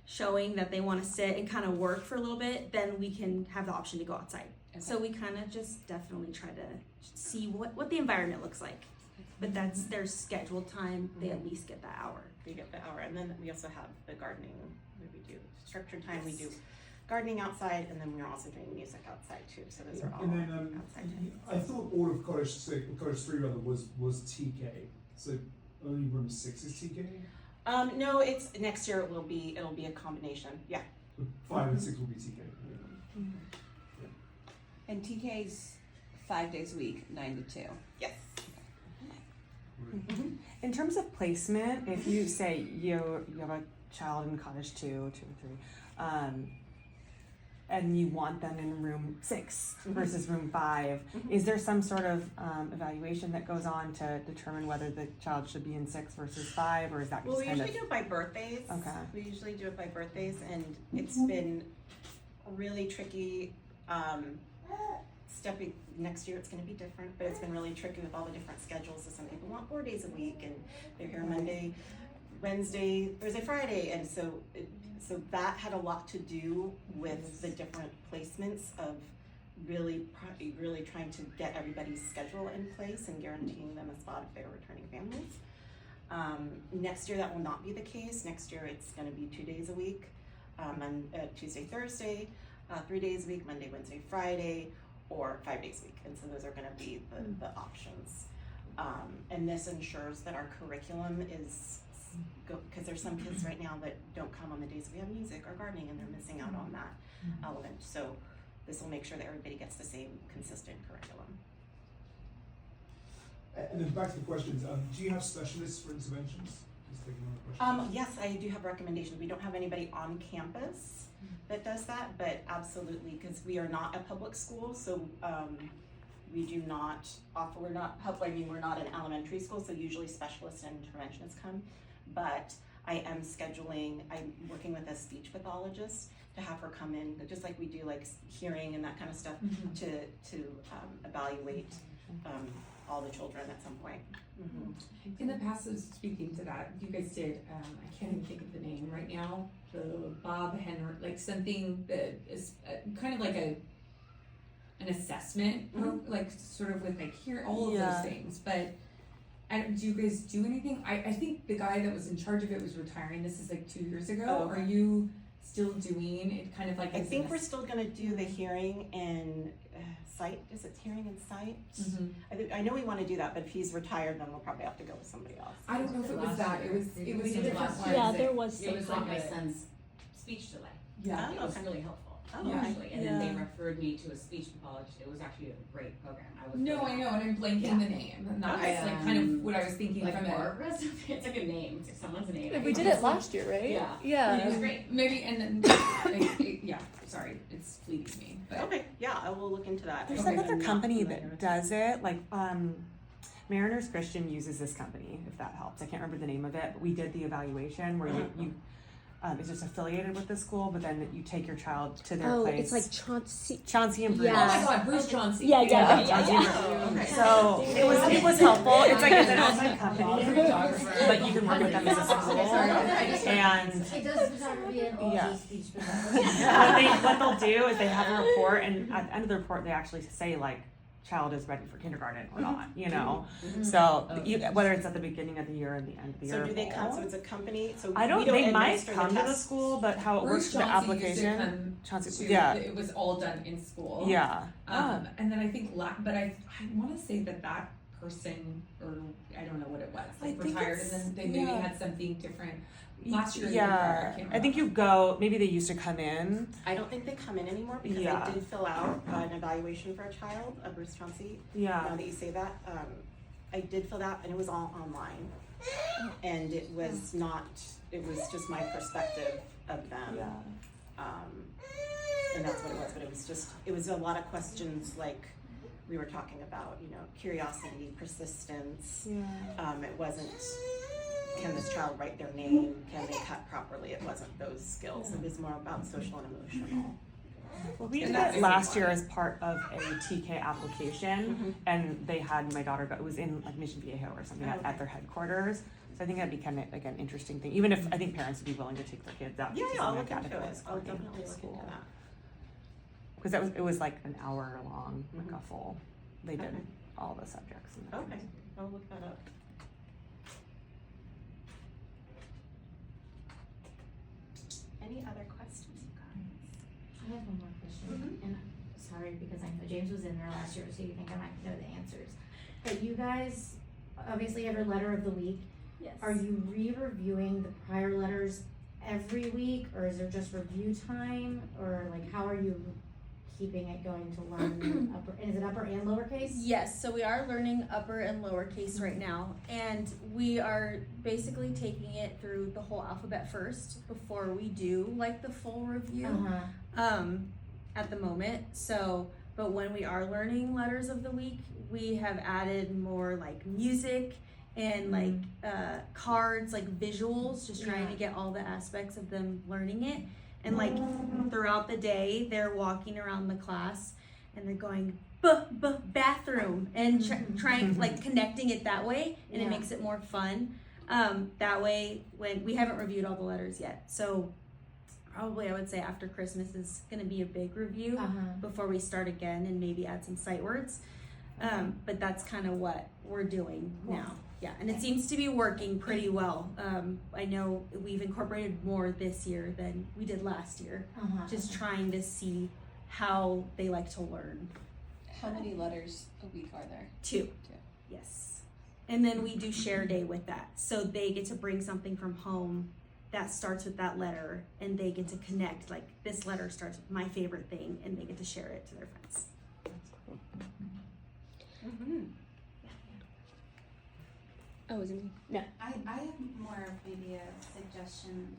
C: showing that they want to sit and kind of work for a little bit, then we can have the option to go outside. So we kind of just definitely try to see what the environment looks like. But that's their scheduled time. They at least get that hour.
A: We get the hour, and then we also have the gardening. Where we do structured time. We do gardening outside, and then we're also doing music outside too. So those are all
G: And then
A: outside times.
G: I thought all of College 3 rather was TK. So only Room 6 is TK.
A: No, it's next year. It'll be a combination. Yeah.
G: But 5 and 6 will be TK.
H: And TK's 5 days a week, 9 to 2.
A: Yes.
F: In terms of placement, if you say you have a child in Cottage 2 or 3, and you want them in room 6 versus room 5, is there some sort of evaluation that goes on to determine whether the child should be in 6 versus 5, or is that
A: Well,
F: just
A: we
F: kind
A: usually
F: of?
A: do it by birthdays.
F: Okay.
A: We usually do it by birthdays, and it's been really tricky. Stepping next year, it's going to be different, but it's been really tricky with all the different schedules. So some people want 4 days a week, and they're here Monday, Wednesday, Thursday, Friday, and so that had a lot to do with the different placements of really trying to get everybody's schedule in place and guaranteeing them a spot if they're returning families. Next year that will not be the case. Next year it's going to be 2 days a week, on Tuesday, Thursday, 3 days a week, Monday, Wednesday, Friday, or 5 days a week. And so those are going to be the options. And this ensures that our curriculum is because there's some kids right now that don't come on the days we have music or gardening, and they're missing out on that element. So this will make sure that everybody gets the same consistent curriculum.
G: And then back to the questions. Do you have specialists for interventions? Just taking one question.
A: Yes, I do have recommendations. We don't have anybody on campus that does that, but absolutely, because we are not a public school, so we do not offer. We're not an elementary school, so usually specialists and interventionists come. But I'm working with a speech pathologist to have her come in, just like we do like hearing and that kind of stuff, to evaluate all the children at some point.
E: In the past, of speaking to that, you guys did, I can't even think of the name right now, the Bob Henry, like something that is kind of like an assessment, like sort of with like here, all of
F: Yeah.
E: those things, but. Do you guys do anything? I think the guy that was in charge of it was retiring. This is like 2 years ago.
A: Oh.
E: Are you still doing it kind of like
A: I
E: as
A: think
E: an
A: we're still gonna do the hearing in site, is it hearing in site? I know we wanna do that, but if he's retired, then we'll probably have to go with somebody else.
E: I don't know if it was that. It was
I: We
E: a
I: did it
E: different
I: last
E: one.
I: year.
J: Yeah, there was
I: It was like
J: some.
I: my son's speech delay.
E: Yeah.
I: It was
A: okay.
I: really helpful,
A: Oh,
E: Yeah.
I: actually, and then
F: Yeah.
I: they referred me to a speech pathologist. It was actually a great program. I was
E: No,
I: really
E: I know, and I'm blanking the name. And that's
A: Okay.
E: like kind of what I was thinking
I: like
E: from it.
I: Barbara. It's like a name. It's like someone's name.
J: We did it last year, right?
I: Yeah.
J: Yeah.
I: It was great.
E: Maybe and then yeah, sorry, it's fleeting me. But
A: Okay, yeah, I will look into that.
F: There's
E: Okay.
F: another
A: I'm not
F: company
A: familiar
F: that
A: with
F: does it, like, Mariners Christian uses this company, if that helps. I can't remember the name of it, but we did the evaluation where you it's just affiliated with the school, but then you take your child to their
J: Oh,
F: place.
J: it's like Chauncey.
F: Chauncey and Bruce.
E: oh my
J: Yeah.
E: God, Bruce Chauncey.
J: Yeah, yeah,
F: Yeah, Chauncey and Bruce.
A: Oh, okay.
F: So it was helpful. It's like it's an outside company, but you can work with them as a school. And
D: It does photography and all
F: Yeah.
D: these speech pathology.
F: what they'll do is they have a report, and at the end of the report, they actually say like, child is ready for kindergarten or not, you know. So whether it's at the beginning of the year or the end of the year.
A: So do they come, so it's a company, so
F: I don't.
A: we
F: They might
A: administer
F: come to the
A: test?
F: school, but how it works
E: Bruce
F: for the
E: Chauncey used to
F: application.
E: come
F: Chauncey,
E: to-
F: yeah,
E: It was all done in school.
F: yeah.
E: And then I think, but I want to say that person, or I don't know what it was,
F: I
E: like
F: think
E: retired,
F: it's-
E: and then they maybe
F: yeah.
E: had something different last year. or the year prior,
F: Yeah,
E: can't
F: I think you
E: remember.
F: go. Maybe they used to come in.
A: I don't think they come in anymore because
F: Yeah.
A: I did fill out an evaluation for a child, a Bruce Chauncey.
F: Yeah.
A: Now that you say that, I did fill that and it was all online. And it was not, it was just my perspective of them.
F: Yeah.
A: And that's what it was, but it was a lot of questions like we were talking about, you know, curiosity, persistence.
F: Yeah.
A: It wasn't, can this child write their name? Can they cut properly? It wasn't those skills. It was more about social and emotional.
F: Well, we
E: And
F: did
E: that's
F: it last
E: fun.
F: year as part of a TK application, and they had my daughter go. It was in like Mission Viejo or something at their headquarters. So I think that'd be kind of like an interesting thing, even if I think parents would be willing to take their kids out.
A: Yeah,
F: to
A: yeah, I'll
F: something
A: look
F: like that
A: into
F: if
A: it.
F: was
A: I'll
F: working
A: definitely
F: at
A: look
F: school.
A: into that.
F: Because it was like an hour long, like
A: Mhm.
F: a full. They did
A: Okay.
F: all the subjects. And
A: Okay, I'll look that up. Any other questions, you guys?
D: I have one more question, and sorry, because I know James was in there last year, so you think I might know the answers. But you guys obviously have your letter of the week.
C: Yes.
D: Are you re-reviewing the prior letters every week, or is there just review time, or like how are you keeping it going to learn upper, is it upper and lowercase?
C: Yes, so we are learning upper and lowercase right now, and we are basically taking it through the whole alphabet first before we do like the full review. At the moment. So, but when we are learning letters of the week, we have added more like music and like cards, like visuals, just trying to get all the aspects of them learning it. And like throughout the day, they're walking around the class and they're going bathroom and trying like connecting it that way, and it makes it more fun. That way, when we haven't reviewed all the letters yet, so probably I would say after Christmas is going to be a big review before we start again and maybe add some sight words. But that's kind of what we're doing now. Yeah, and it seems to be working pretty well. I know we've incorporated more this year than we did last year, just trying to see how they like to learn.
H: How many letters a week are there?
C: 2. Yes. And then we do share day with that. So they get to bring something from home that starts with that letter, and they get to connect, like this letter starts with my favorite thing, and they get to share it to their friends.
J: Oh, was it me? No.
K: I have more of maybe a suggestion.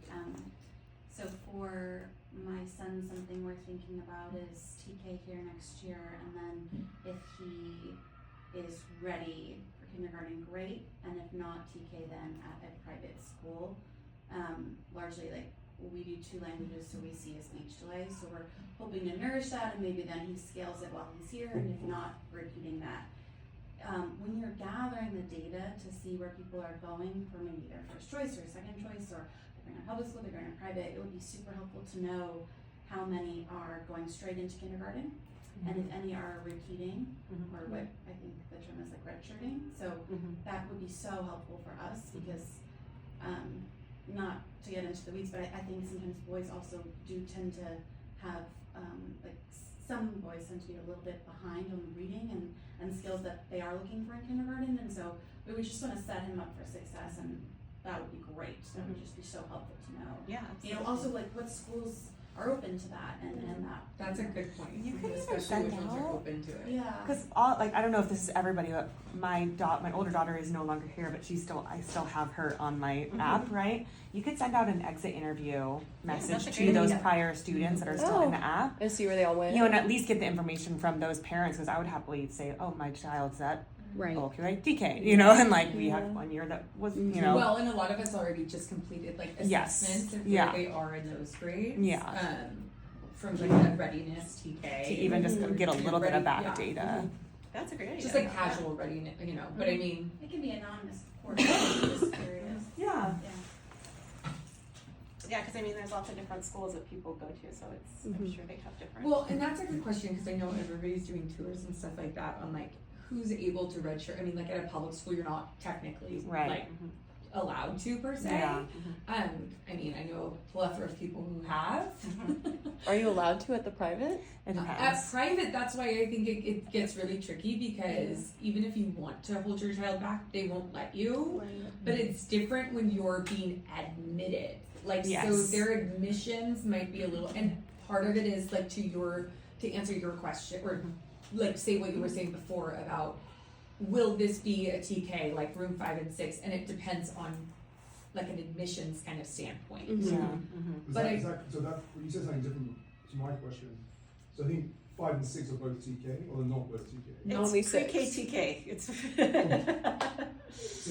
K: So for my son, something we're thinking about is TK here next year, and then if he is ready for kindergarten, great, and if not, TK then at a private school. Largely like we do 2 languages, so we see a speech delay, so we're hoping to nourish that, and maybe then he scales it while he's here, and if not, repeating that. When you're gathering the data to see where people are going for maybe their first choice or second choice, or they're going to public school, they're going to private, it would be super helpful to know how many are going straight into kindergarten and if any are repeating,
A: Mhm.
K: or what I think the term is like redshirting, so
A: Mhm.
K: that would be so helpful for us, because, not to get into the weeds, but I think sometimes boys also do tend to have, like, some boys tend to be a little bit behind on reading and skills that they are looking for in kindergarten, and so we would just wanna set him up for success, and that would be great, that would just be so helpful to know.
A: Yeah,
K: You know, also like what schools are open to that and that.
E: That's a good point,
F: You could even
E: especially
F: send
E: which ones are
F: out-
E: open to it.
K: Yeah.
F: Because all like I don't know if this is everybody, but my older daughter is no longer here, but I still have her on my app, right? You could send out an exit interview message
A: that's a
F: to
A: great
F: those
K: idea.
F: prior students that are still in
B: Oh.
F: the app.
B: And see where they all went.
F: You know, and at least get the information from those parents, because I would happily say, oh, my child's at
J: Right.
F: OQA DK, you know, and like we had one year that was, you know,
E: Well, and a lot of us already just completed like
F: Yes.
E: assessments of
F: Yeah.
E: where they are in those grades.
F: Yeah.
E: From like the readiness, TK.
F: to even just get a little bit of back
E: Yeah.
F: data.
A: That's a great idea.
E: Just like casual readiness, you know, but I mean,
K: It can be anonymous, of course, just curious.
F: Yeah.
K: Yeah.
A: Yeah, because I mean, there's lots of different schools that people go to, so it's, I'm sure they have different.
E: well, and that's a good question, because I know everybody's doing tours and stuff like that on like, who's able to redshirt. I mean, like at a public school, you're not technically
F: Right.
E: like allowed to per se.
F: Yeah.
E: I mean, I know a plethora of people who have.
B: Are you allowed to at the private?
F: It
E: At
F: depends.
E: private, that's why I think it gets really tricky, because even if you want to hold your child back, they won't let you. But it's different when you're being admitted. Like, so
F: Yes.
E: their admissions might be a little, and part of it is like to answer your question, or like say what you were saying before about, will this be a TK, like room 5 and 6, and it depends on like an admissions kind of standpoint.
B: Mhm.
F: Yeah.
E: But I-
G: So that, you said something different to my question. So I think 5 and 6 are both TK, or they're not both TK?
A: It's
B: Only six.
A: pre-K, TK. It's
G: So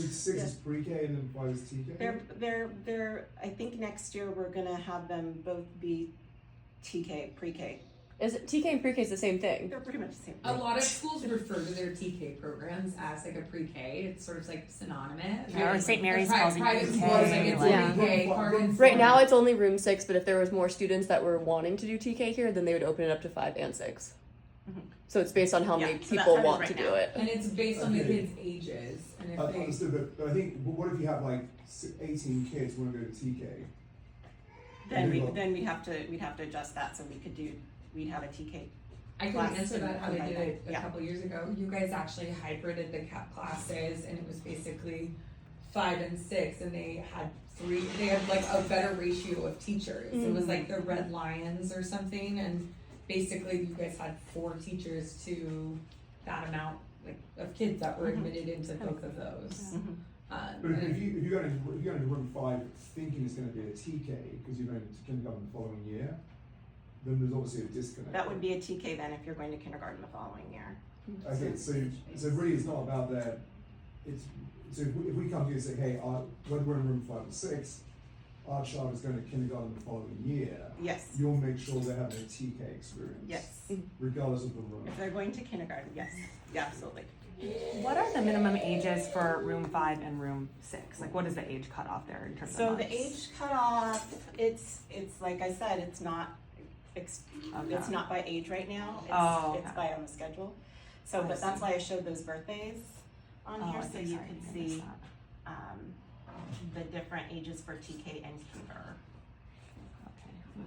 G: 6 is pre-K and then 5 is TK?
A: they're, I think next year we're gonna have them both be TK, pre-K.
B: Is it TK and pre-K is the same thing?
A: They're pretty much the same.
E: A lot of schools refer to their TK programs as like a pre-K. It's sort of like synonymous.
F: Yeah, or St. Mary's
E: Pri-
F: calls it
E: private
F: pre-K,
E: schools, like it's
B: Yeah.
E: pre-K, Cardin's.
B: Right now it's only room 6, but if there was more students that were wanting to do TK here, then they would open it up to 5 and 6.
A: Mhm.
B: So it's based on how
A: Yeah,
B: many
A: so that's
B: people
A: how it is
B: want
A: right
B: to
A: now.
B: do it.
E: And it's based on the
G: Okay.
E: kids' ages, and if
G: I
E: they.
G: understood, but I think, what if you have like 18 kids who want to go to TK?
A: Then
G: Yeah.
A: we'd have to adjust that, so we'd have a TK.
E: I can
A: class
E: answer that how they
A: and
E: did it a
A: yeah.
E: couple years ago. You guys actually hybrided the classes, and it was basically 5 and 6, and they had like a better ratio of teachers. It was like the Red Lions or something, and basically you guys had 4 teachers to that amount like of kids that were admitted into both of those.
G: But if you go into room 5 thinking it's going to be a TK because you're going to kindergarten the following year, then there's obviously a disconnect.
A: That would be a TK then if you're going to kindergarten the following year.
G: Okay, so really it's not about that, so if we come to you and say, hey, whether we're in room 5 or 6, our child is going to kindergarten the following year,
A: Yes,
G: you'll make sure they're having a TK experience.
A: yes.
G: Regardless of the room.
A: If they're going to kindergarten, yes, yeah, absolutely.
F: What are the minimum ages for room 5 and room 6? Like, what is the age cutoff there in terms of
A: So
F: months?
A: the age cutoff, it's like I said, it's not
F: Okay.
A: by age right now.
F: Oh,
A: It's
F: okay.
A: by on the schedule. So,
F: I
A: but that's
F: see.
A: why I showed those birthdays on
F: Oh,
A: here,
F: I
A: so
F: see.
A: you
F: Sorry,
A: could
F: I missed
A: see
F: that.
A: the different ages for TK and Kinder.
F: Okay.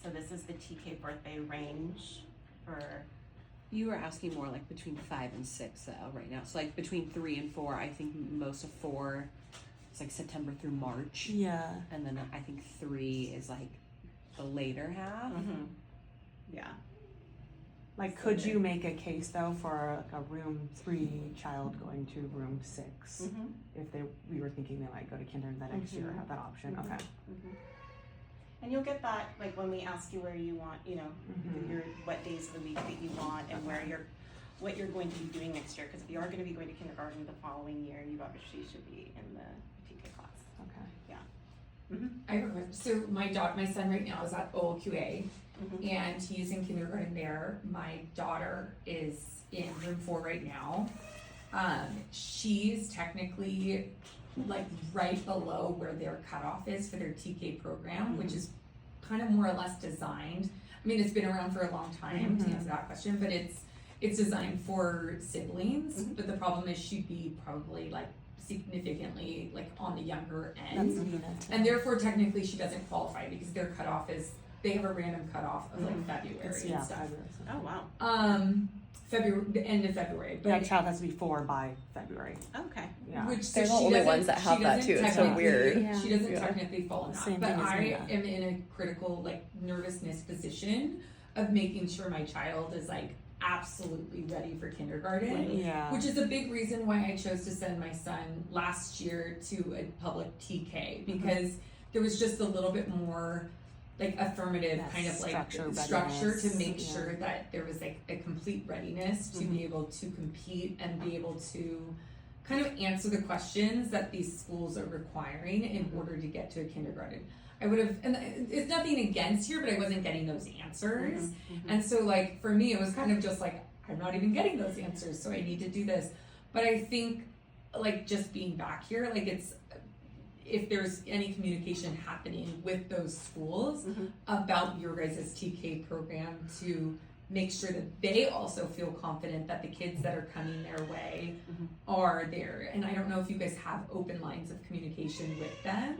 A: So this is the TK birthday range for,
H: You were asking more like between 5 and 6 right now. So like between 3 and 4, I think most of 4 is like September through March.
F: Yeah.
H: And then I think 3 is like the later half.
A: yeah.
F: Like, could you make a case though for like a room 3 child going to room 6 if we were thinking they might go to kindergarten the next year or have that option?
A: Mhm.
F: Okay.
A: And you'll get that, like, when we ask you where you want, you know, what days of the week that you want and what you're going to be doing next year. Because if you are going to be going to kindergarten the following year, you obviously should be in the TK class.
F: Okay.
E: I have a question. So my son right now is at OLQA,
A: Mhm.
E: and he's in kindergarten there. My daughter is in room 4 right now. She's technically like right below where their cutoff is for their TK program, which is kind of more or less designed. I mean, it's been around for a long time to answer that question, but it's designed for siblings. But the problem is she'd be probably like significantly like on the younger end, and therefore technically she doesn't qualify because their cutoff is they have a random cutoff of like February and stuff.
A: Oh, wow.
E: February, the end of February. But
F: That child has to be 4 by February.
A: Okay.
F: Yeah.
E: which
B: They're
E: so
B: the
E: she
B: only
E: doesn't-
B: ones that have
E: she
B: that
E: doesn't
B: too. It's so
E: technically-
B: weird.
C: Yeah.
E: She doesn't
B: Yeah.
E: technically fall in that,
F: Same
E: but
F: thing as
E: I
F: Mia.
E: am in a critical like nervousness position of making sure my child is like absolutely ready for kindergarten.
F: Yeah.
E: Which is a big reason why I chose to send my son last year to a public TK because there was just a little bit more like affirmative
F: That
E: kind of like
F: structure,
E: to
F: readiness,
E: make
F: yeah.
E: sure that there was like a complete readiness to be able to compete and be able to kind of answer the questions that these schools are requiring in order to get to a kindergarten. I would have, and it's nothing against here, but I wasn't getting those answers. And so like for me, it was kind of just like, I'm not even getting those answers, so I need to do this. But I think like just being back here, like it's, if there's any communication happening with those schools about your guys' TK program to make sure that they also feel confident that the kids that are coming their way are there. And I don't know if you guys have open lines of communication with them.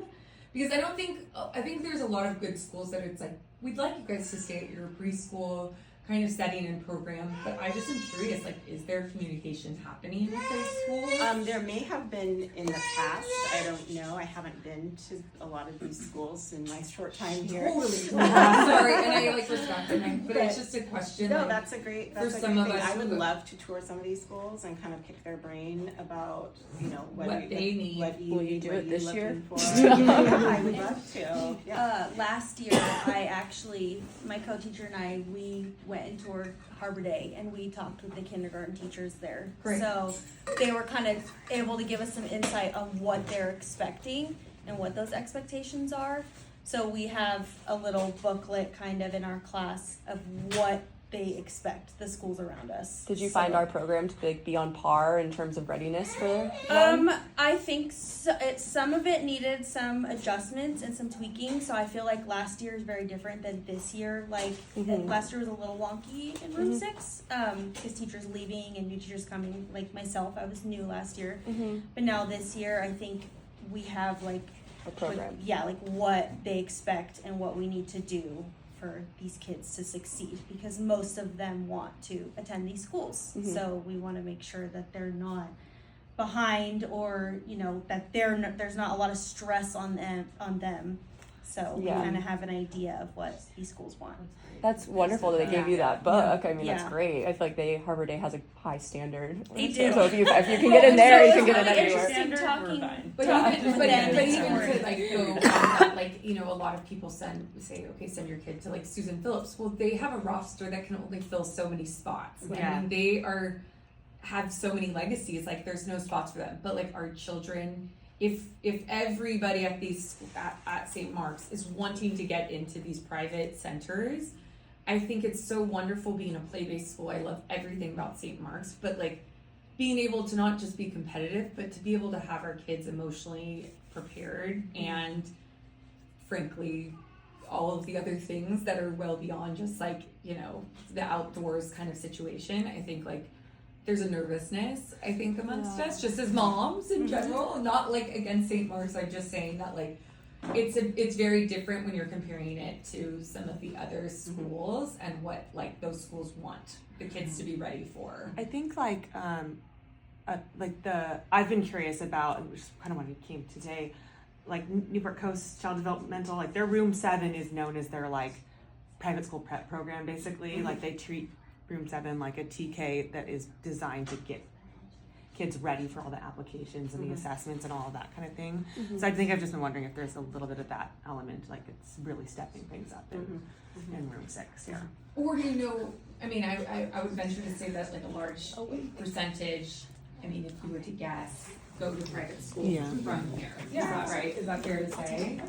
E: Because I think there's a lot of good schools that it's like, we'd like you guys to stay at your preschool kind of setting and program, but I just am curious, like, is there communication happening with those schools?
A: There may have been in the past. I don't know. I haven't been to a lot of these schools in my short time here.
E: Totally. Sorry, and I like respect it, but it's just a question.
A: No,
E: like,
A: that's a great
E: for
A: thing.
E: some of us
A: I would
E: who-
A: love to tour some of these schools and kind of pick their brain about, you know, what
E: they need.
A: What you
B: Will you
A: need,
B: do
A: what
B: it
A: you
B: this
A: looking
B: year?
A: for. Yeah, I would love to. Yeah.
C: Last year, I actually, my co-teacher and I, we went and toured Harbor Day and we talked with the kindergarten teachers there.
E: Great.
C: So they were kind of able to give us some insight on what they're expecting and what those expectations are. So we have a little booklet kind of in our class of what they expect the schools around us.
B: Did you find our program to like, be on par in terms of readiness for them?
C: I think some of it needed some adjustments and some tweaking. So I feel like last year is very different than this year. Like last year was a little wonky in room 6 because teachers leaving and new teachers coming. Like myself, I was new last year, but now this year I think we have like
B: A program.
C: like what they expect and what we need to do for these kids to succeed because most of them want to attend these schools. So we want to make sure that they're not behind or, you know, that there's not a lot of stress on them. So we
B: Yeah.
C: kind of have an idea of what these schools want.
B: That's wonderful that they gave you that book. I mean,
C: Yeah.
B: that's great. I feel like Harbor Day has a high standard.
C: They do.
B: So if you can get in there, you can get in
C: really
B: anywhere.
C: interesting talking.
E: But even to like go on that, like, you know, a lot of people send your kid to like Susan Phillips. Well, they have a roster that can only fill so many spots.
F: Yeah.
E: I mean, they have so many legacies, like there's no spots for them. But like our children, if everybody at these at St. Mark's is wanting to get into these private centers, I think it's so wonderful being a play-based school. I love everything about St. Mark's, but like being able to not just be competitive, but to be able to have our kids emotionally prepared and frankly all of the other things that are well beyond just like, you know, the outdoors kind of situation. I think like there's a nervousness, I think, amongst us, just as moms in general, not like against St. Mark's. I'm just saying that like it's very different when you're comparing it to some of the other schools and what like those schools want the kids to be ready for.
F: I think I've been curious about, and which is kind of why we came today, like Newport Coast Child Developmental, like their room 7 is known as their like private school prep program basically. Like they treat room 7 like a TK that is designed to get kids ready for all the applications and the assessments and all of that kind of thing. So I think I've just been wondering if there's a little bit of that element, like it's really stepping things up in room 6. Yeah.
E: Or do you know, I mean, I would venture to say that like a large percentage, I mean, if you were to guess, go to private schools from here. Yeah. Is that right? Is that fair to say?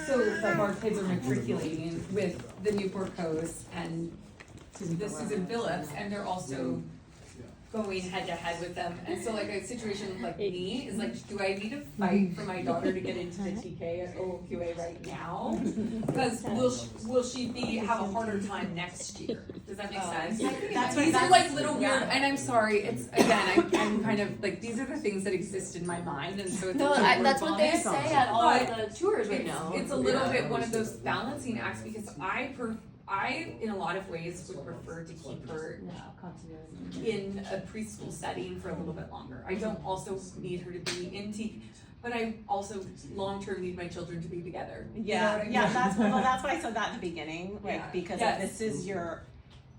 E: So like our kids are matriculating with the Newport Coast and the Susan Phillips, and they're also going head to head with them. And so like a situation like me is like, do I need to fight for my daughter to get into the TK at OQA right now? Because will she have a harder time next year? Does that make sense? These are like little weird, and I'm sorry, it's, again, I'm kind of like, these are the things that exist in my mind, and so it's a
B: No,
E: little
B: that's what they
E: honest.
B: say at all
E: But
B: the tours right now.
E: It's a little bit one of those balancing acts, because I in a lot of ways would prefer to keep her in a preschool setting for a little bit longer. I don't also need her to be in but I also long-term need my children to be together. You know what I mean?
A: That's why I said that at the beginning, like,
E: Yeah.
A: because
E: Yes.
A: if this is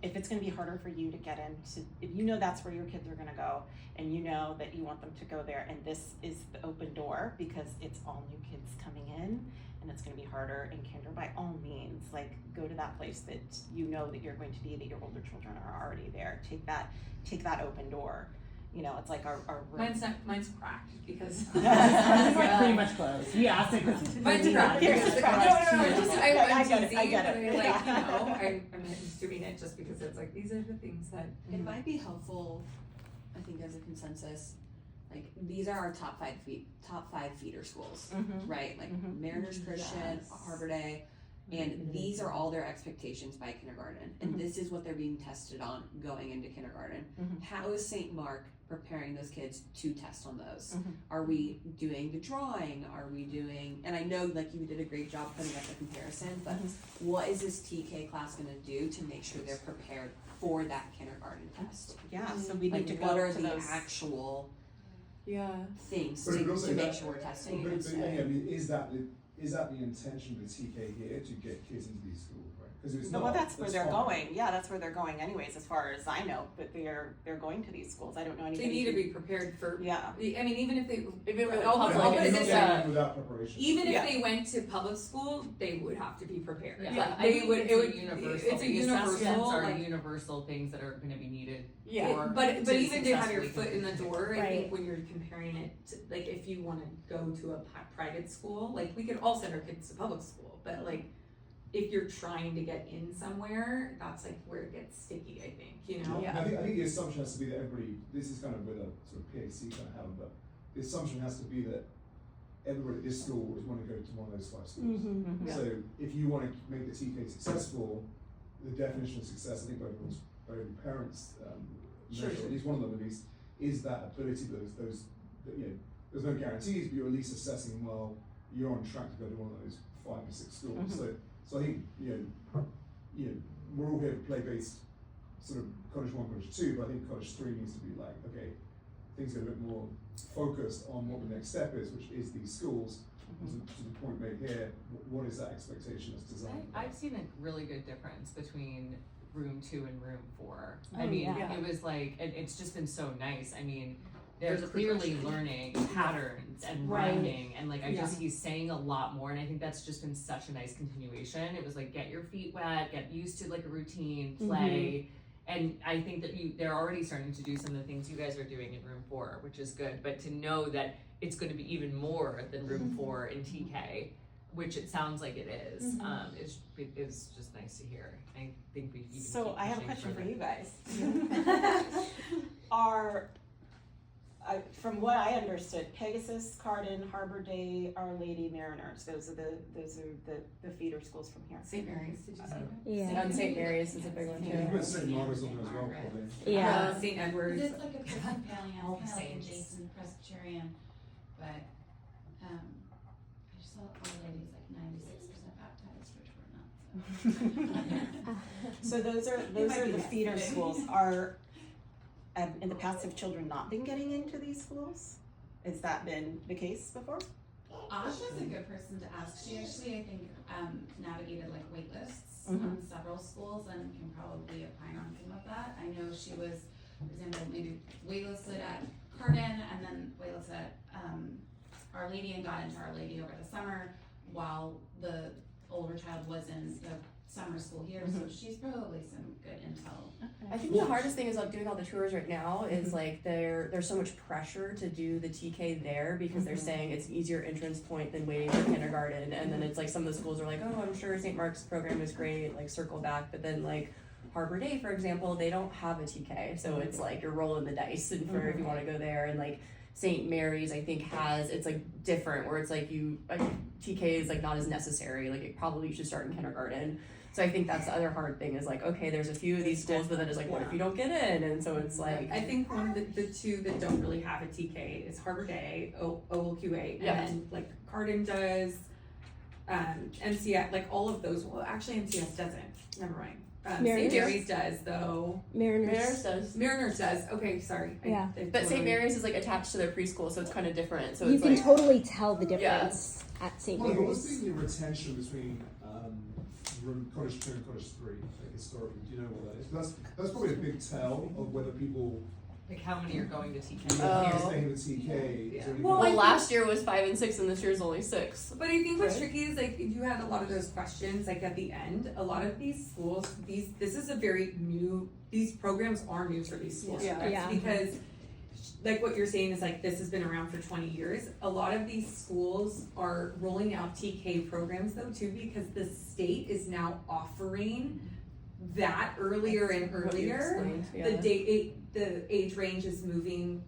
A: if it's gonna be harder for you to get into, if you know that's where your kids are gonna go, and you know that you want them to go there, and this is the open door, because it's all new kids coming in, and it's gonna be harder in kinder, by all means, like, go to that place that you know that you're going to be, that your older children are already there, take that open door. You know, it's like our room.
E: Mine's cracked because.
L: Mine's like pretty much closed. We asked it because
E: Mine's cracked.
A: Here's the
E: No, I'm
A: I get it,
E: teasing,
A: I get
E: but
A: it.
E: I'm doing it just because it's like, these are the things that.
H: It might be helpful, I think, as a consensus, like, these are our top five feeder schools, right? Like Mariners Christian, Harbor Day, and these are all their expectations by kindergarten, and this is what they're being tested on going into kindergarten. How is St. Mark preparing those kids to test on those? Are we doing the drawing? Are we doing, and I know like you did a great job putting up the comparison, but what is this TK class gonna do to make sure they're prepared for that kindergarten test?
A: Yeah, so we
H: Like,
A: need to
H: what
A: go
H: are
A: to
H: the
A: those.
H: actual things
G: But also
H: to make
G: that-
H: sure we're testing?
G: But,
H: and
G: but,
H: so-
G: yeah, I mean, is that the intention of the TK here, to get kids into these schools, right? Because it's
A: No,
G: not.
A: well, that's where they're
G: fine.
A: going. Yeah, that's where they're going anyways, as far as I know, but they're going to these schools. I don't know anybody.
E: They need to
A: who-
E: be prepared for,
A: Yeah.
E: I mean, even if they,
B: If it were
E: I'll put
B: public,
E: it
G: It's
E: this
G: not
E: way.
G: going without preparation.
E: Even if
A: Yeah.
E: they went to public school, they would have to be prepared.
I: Yeah,
E: Like,
I: I
E: they
I: think
E: would,
I: it's
E: it
I: a
E: would,
I: universal.
E: it's a
I: The assessments
E: universal,
I: are
E: like,
I: universal things that are gonna be needed.
E: yeah,
I: for-
E: but
I: to
E: even to have your
I: successfully
E: foot in the
I: complete
E: door, I
B: Right.
E: think when you're comparing it to, like, if you wanna go to a private school, like, we could all send our kids to public school, but like, if you're trying to get in somewhere, that's like where it gets sticky, I think, you know?
B: Yeah.
G: I think the assumption has to be that everybody, this is kind of where the sort of PAC kind of happened, but the assumption has to be that everybody at this school would want to go to one of those 5 schools. So if you want to make the TK successful, the definition of success, I think by every parent's measure, at least one of them at least, is that ability, those you know, there's no guarantees, but you're at least assessing, well, you're on track to go to one of those 5 to 6 schools. So I think, you know, we're all here to play-based sort of college 1, college 2, but I think college 3 needs to be like, okay, things get a bit more focused on what the next step is, which is these schools. To the point made here, what is that expectation that's designed?
I: I've seen a really good difference between room 2 and room 4. I
B: Oh,
I: mean,
B: yeah.
I: it was like, it's just been so nice. I mean, they're
H: There's a
I: clearly
H: progression.
I: learning patterns and
B: Right.
I: rhyming, and like he's saying a lot more, and I think that's just been such a nice continuation. It was like, get your feet wet, get used to like a routine, play. And I think that they're already starting to do some of the things you guys are doing in room 4, which is good, but to know that it's going to be even more than room 4 in TK, which it sounds like it is, is just nice to hear. I think we even
A: So
I: keep
A: I have a
I: pushing
A: question for
I: further.
A: you guys. From what I understood, Pegasus, Cardin, Harbor Day, Our Lady, Mariners. Those are the feeder schools from here.
E: St. Mary's, did you say that?
B: Yeah. And St. Mary's is a big one
G: You can
B: too.
G: put St. Margaret's on there as well, probably.
B: Yeah.
E: St. Edward's.
K: It's like a Episcopalian,
I: All
K: kind
I: the
K: of like
I: saints.
K: adjacent Presbyterian, but, I just saw Our Lady's like 96% baptized, which we're not, so.
A: So those are the feeder schools. Are in the past, have children not been getting into these schools? Has that been the case before?
K: Asha's a good person to ask. She actually, I think, navigated like wait lists on several schools and can probably opine on some of that. I know she was, for example, maybe waitlisted at Cardin and then waitlisted at Our Lady and got into Our Lady over the summer while the older child was in the summer school here. So she's probably some good intel.
B: I think the hardest thing is like doing all the tours right now is like there's so much pressure to do the TK there because they're saying it's an easier entrance point than waiting for kindergarten, and then it's like some of the schools are like, oh, I'm sure St. Mark's program is great, like circle back, but then like Harbor Day, for example, they don't have a TK, so it's like you're rolling the dice and for if you want to go there. And like St. Mary's, I think it's like different where it's like TK is like not as necessary. Like it probably should start in kindergarten. So I think that's the other hard thing is like, okay, there's a few of these schools, but then it's like, what if you don't get in? And so it's like,
E: I think one of the two that don't really have a TK is Harbor Day, OLQA, and
B: Yeah.
E: then like Cardin does, MCS, like all of those. Well, actually MCS doesn't. Never mind. St.
J: Mariners?
E: Mary's does though.
J: Mariners.
B: does.
E: Mariners does. Okay, sorry.
J: Yeah.
B: But St. Mary's is like attached to their preschool, so it's kind of different. So
J: You
B: it's
J: can
B: like,
J: totally tell the difference at St.
G: Well, what's
J: Mary's.
G: been the retention between College 2 and College 3, like historically? Do you know what that is? That's probably a big tell of whether people
I: Like how many are going to TK?
B: Oh.
G: staying with TK. Is there any
E: Well,
B: well,
E: I
B: last year was 5 and 6, and this year's only 6.
E: But I think what's
B: Right.
E: tricky is like you had a lot of those questions like at the end. A lot of these schools, this is a very new. These programs are new for these schools.
B: Yeah.
E: That's
J: Yeah.
E: because, like what you're saying is like this has been around for 20 years. A lot of these schools are rolling out TK programs though too because the state is now offering that earlier and
B: What you
E: earlier.
B: explained, yeah.
E: The age range is moving,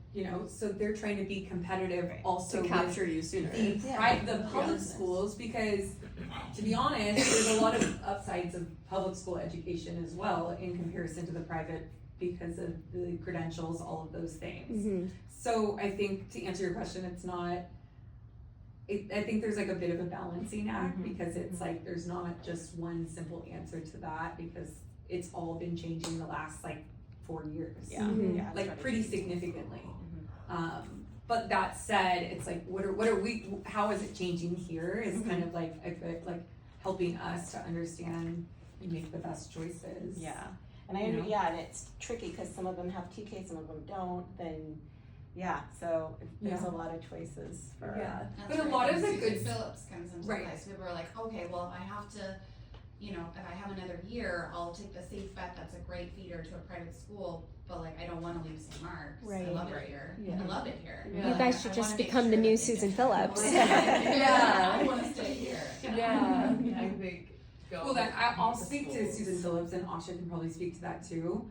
E: so they're trying to be competitive also
B: to
E: with
B: capture you sooner.
E: the public schools, because to be honest, there's a lot of upsides of public school education as well in comparison to the private because of the credentials, all of those things.
J: Mhm.
E: So I think to answer your question, it's not. I think there's like a bit of a balancing act because it's like there's not just one simple answer to that because it's all been changing the last like 4 years.
B: Yeah.
J: Mhm.
A: Yeah, it's
E: Like
A: gotta
E: pretty
A: be-
E: significantly. But that said, it's like what are we? How is it changing here? Is kind of like a good like helping us to understand and make the best choices.
A: Yeah, and
E: You know?
A: and it's tricky because some of them have TK, some of them don't. Then, yeah, so there's
E: Yeah.
A: a lot of choices for.
E: Yeah.
M: That's
E: But a
M: where
E: lot of the
M: Susan
E: good-
M: Phillips comes into
E: Right.
M: play. So people are like, okay, well, if I have to, if I have another year, I'll take the safe bet. That's a great feeder to a private school, but like, I don't want to leave St. Mark's. I
J: Right.
M: love
I: Right.
M: it here.
B: Yeah.
M: I love it here.
B: Yeah.
J: You
M: But
J: guys
M: I
J: should
M: wanna
J: just
M: make
J: become the
M: sure
J: new
M: that
J: Susan
M: they
J: Phillips.
B: Yeah.
M: I want to stay here.
B: Yeah.
I: I think go.
E: Well, then I'll
I: with the
E: speak to
I: schools.
E: Susan Phillips and Asha can probably speak to that too.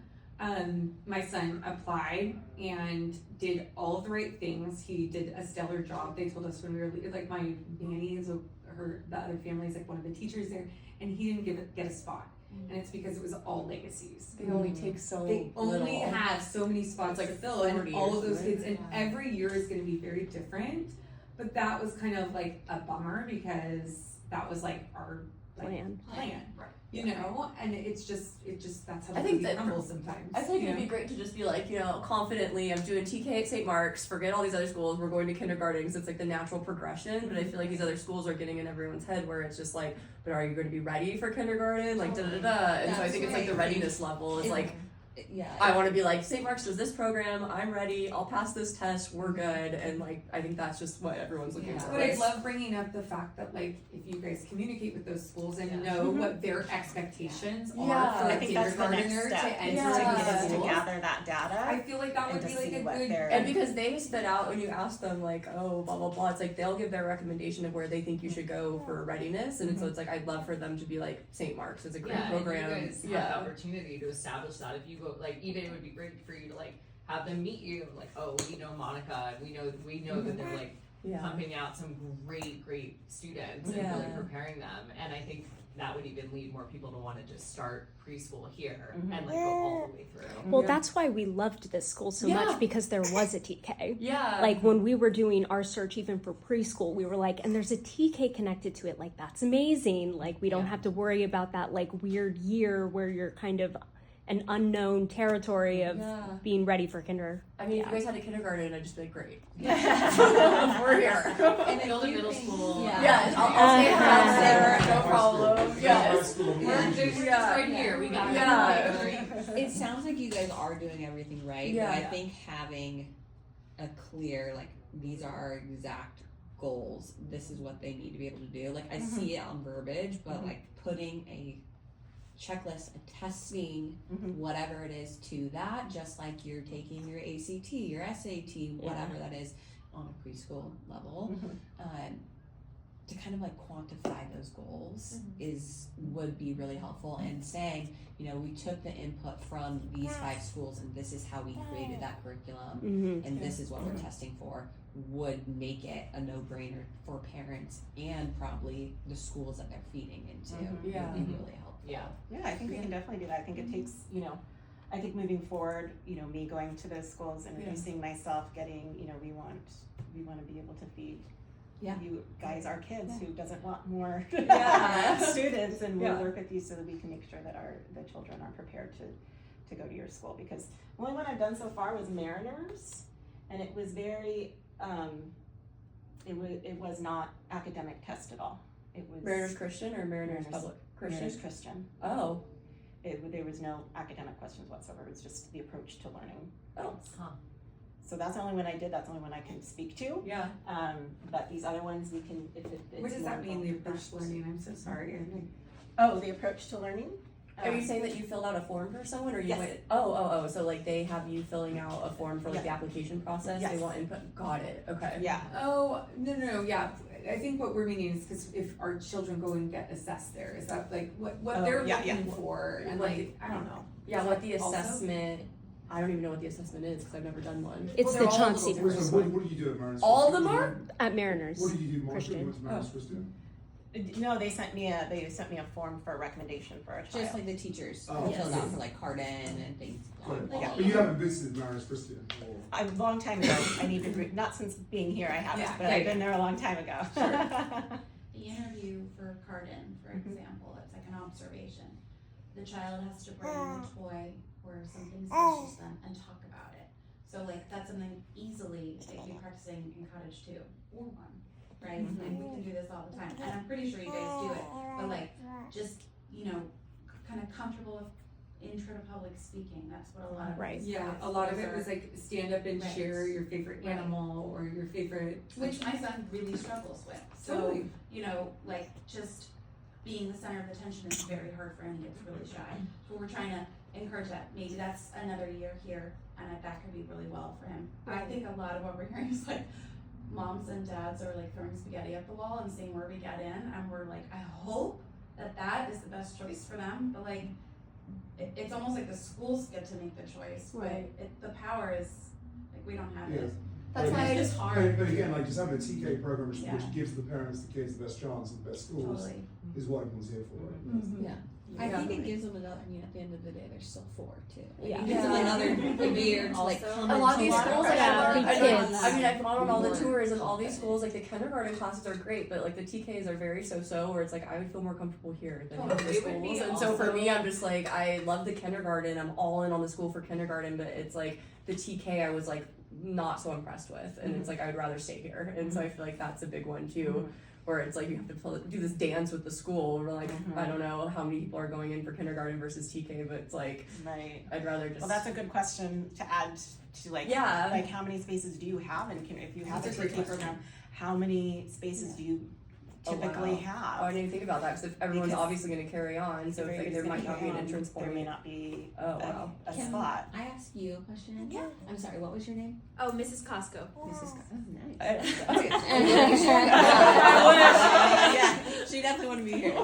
E: My son applied and did all of the right things. He did a stellar job. They told us when we were like my nanny is the other family is like one of the teachers there, and he didn't get a spot, and it's because it was all legacies.
B: They only take so
E: They only
B: little.
E: have so many spots
B: It's
E: to
B: like
E: fill, and
B: 40
E: all
B: or
E: of those
B: something.
E: kids, and every year is going to be very different. But that was kind of like a bummer because that was like our
J: Plan.
E: plan.
M: Right.
E: And it's just that's how
B: I
E: the
B: think
E: cookie
B: that-
E: crumbles sometimes.
B: I think
E: you
B: it'd
E: know?
B: be great to just be like, confidently, I'm doing TK at St. Mark's, forget all these other schools, we're going to kindergarten because it's like the natural progression. But I feel like these other schools are getting in everyone's head where it's just like, but are you going to be ready for kindergarten? Like, da da da. And so I
M: That's
B: think it's like the
M: right.
B: readiness level is like,
H: Yeah.
B: I want to be like, St. Mark's does this program, I'm ready, I'll pass this test, we're good. And like, I think that's just what everyone's looking
M: Yeah.
B: for.
E: But I love bringing up the fact that like if you guys communicate with those schools and know what their expectations are
B: Yeah.
E: for
A: I
E: a
A: think that's the next
E: kindergartner
A: step.
E: to enter
B: Yeah.
A: To
E: these
A: get us to
E: schools.
A: gather that data.
E: I feel like that
A: and
E: would
A: to
E: be like
A: see
E: a
A: what
E: good
A: they're-
B: And because they spit out when you ask them like, oh, blah blah blah, it's like they'll give their recommendation of where they think you should go for readiness, and so it's like I'd love for them to be like St. Mark's is a great
I: Yeah,
B: program.
I: and you guys have the
B: Yeah,
I: opportunity to establish that. If you go, like, even it would be great for you to like have them meet you. Like, oh, we know Monica. We know that they're like
B: yeah.
I: pumping out some great students and
B: Yeah.
I: really preparing them. And I think that would even lead more people to want to just start preschool here and like go all the way through.
J: Well,
B: Yeah.
J: that's why we loved this school so
B: Yeah.
J: much because there was a TK.
B: Yeah.
J: Like when we were doing our search even for preschool, we were like, and there's a TK connected to it. Like that's amazing. Like we don't have to worry about that like weird year where you're kind of an unknown territory of
B: Yeah.
J: being ready for kinder.
B: I mean, if
J: Yeah.
B: you guys had a kindergarten, I'd just be like, great. We're here.
H: And then
I: Build a middle school.
B: Yes, I'll stay around there, no problem. Yes.
I: We're just right here. We got
B: Yeah.
H: It sounds like you guys are doing everything right,
B: Yeah.
H: but I think having a clear, like, these are our exact goals, this is what they need to be able to do. Like, I see it on verbiage, but like putting a checklist, a testing, whatever it is to that, just like you're taking your ACT, your SAT, whatever that is on a preschool level. to kind of like quantify those goals would be really helpful, and saying, you know, we took the input from these 5 schools and this is how we created that curriculum and this is what we're testing for, would make it a no-brainer for parents and probably the schools that they're feeding into.
B: Yeah.
H: Would be really helpful.
I: Yeah.
A: Yeah, I think we can definitely do that. I think it takes, you know, I think moving forward, you know, me going to those schools, introducing myself, getting, you know, we want to be able to feed you guys, our kids, who doesn't want more students, and we'll work with you so that we can make sure that the children are prepared to go to your school. Because the only one I've done so far was Mariners, and it was very, it was not academic test at all. It was
B: Mariners Christian or Mariners Public Christian?
A: Mariners Christian.
B: Oh.
A: There was no academic questions whatsoever. It was just the approach to learning.
B: Oh.
A: So that's the only one I did. That's the only one I can speak to.
E: Yeah.
A: But these other ones we can, if it's
E: What does
A: more
E: that mean, the
A: involved.
E: approach to learning? I'm so sorry.
A: Oh, the approach to learning?
B: Are you saying that you filled out a form for someone, or you
A: Yes.
B: went? So like they have you filling out a form for like the application process.
A: Yes.
B: They want input. Got it. Okay.
A: Yeah.
E: Oh, no, yeah. I think what we're meaning is because if our children go and get assessed there, is that like what they're looking for? And like, I don't know.
B: Yeah, what the
E: Also?
B: assessment, I don't even know what the assessment is because I've never done one.
J: It's
E: Well,
J: the
E: they're all
J: Chauncey
E: little
J: first
G: What
J: one.
G: do you do at Mariners?
B: All of
G: Christian?
B: them are?
J: At Mariners.
G: What did you do, Mark?
J: Christian.
G: You went to Mariners Christian?
A: No, they sent me a form for a recommendation for a child.
H: Just like the teachers
G: Oh.
H: filled out for like Cardin and things.
G: Good.
A: Yeah.
G: But you haven't visited Mariners Christian? Or?
A: A long time ago. I need to not since being here I haven't,
E: Yeah,
A: but I've been there a long time ago.
K: The interview for Cardin, for example, it's like an observation. The child has to bring a toy or something special to them and talk about it. So like that's something easily they can be practicing in Cottage 2 or 1, right? Like we can do this all the time, and I'm pretty sure you guys do it. But like just, you know, kind of comfortable with intro to public speaking. That's what a lot of
J: Right.
K: these
E: Yeah,
K: public
E: a lot of
K: schools
E: it
K: are.
E: was like stand up and
K: Right.
E: share your favorite
K: Right.
E: animal or your favorite.
K: Which my son really struggles with. So,
E: Totally.
K: you know, like just being the center of attention is very hard for him. He gets really shy. But we're trying to encourage that. Maybe that's another year here, and that could be really well for him. I think a lot of what we're hearing is like moms and dads are like throwing spaghetti at the wall and seeing where we get in, and we're like, I hope that is the best choice for them. But like, it's almost like the schools get to make the choice.
J: Right.
K: But the power is like we don't have
G: Yeah.
K: it.
D: That's
G: But-
D: why I
K: It's
D: just,
K: hard.
G: But again, like just having a TK program which
K: Yeah.
G: gives the parents, the kids the best chance and the best schools
K: Totally.
G: is what everyone's here for, right?
H: Yeah. I think
K: Definitely.
H: it gives them another, I mean, at the end of the day, there's still 4 too. Like,
J: Yeah.
H: it gives them another year to like come
B: A lot of these
H: and
B: schools, like,
J: Yeah,
B: I
J: big
B: know,
J: kids.
B: I mean, I've gone on all the tours, and all these schools, like the kindergarten classes are great, but like the TKs are very so-so. Where it's like I would feel more comfortable here than in the
E: Totally. It would be
B: schools. And so for
E: also-
B: me, I'm just like I love the kindergarten. I'm all in on the school for kindergarten, but it's like the TK I was like not so impressed with, and it's like I would rather stay here. And so I feel like that's a big one too. Where it's like you have to do this dance with the school. We're like, I don't know how many people are going in for kindergarten versus TK, but it's like
A: Right.
B: I'd rather just.
A: Well, that's a good question to add to like how many spaces do you have, and if you have
E: That's
A: a
E: a great
A: TK program, how many spaces do you typically
B: Oh,
A: have?
B: I didn't even think about that because everyone's
A: Because
B: obviously going to carry on, so it's like there might not be an entrance point.
A: There may not be
B: Oh wow.
A: a
H: Can
A: spot.
H: I ask you a question?
C: Yeah.
H: I'm sorry, what was your name?
C: Oh, Mrs. Costco.
H: Mrs. Oh, nice.
A: I
H: Yeah, she definitely want to be here.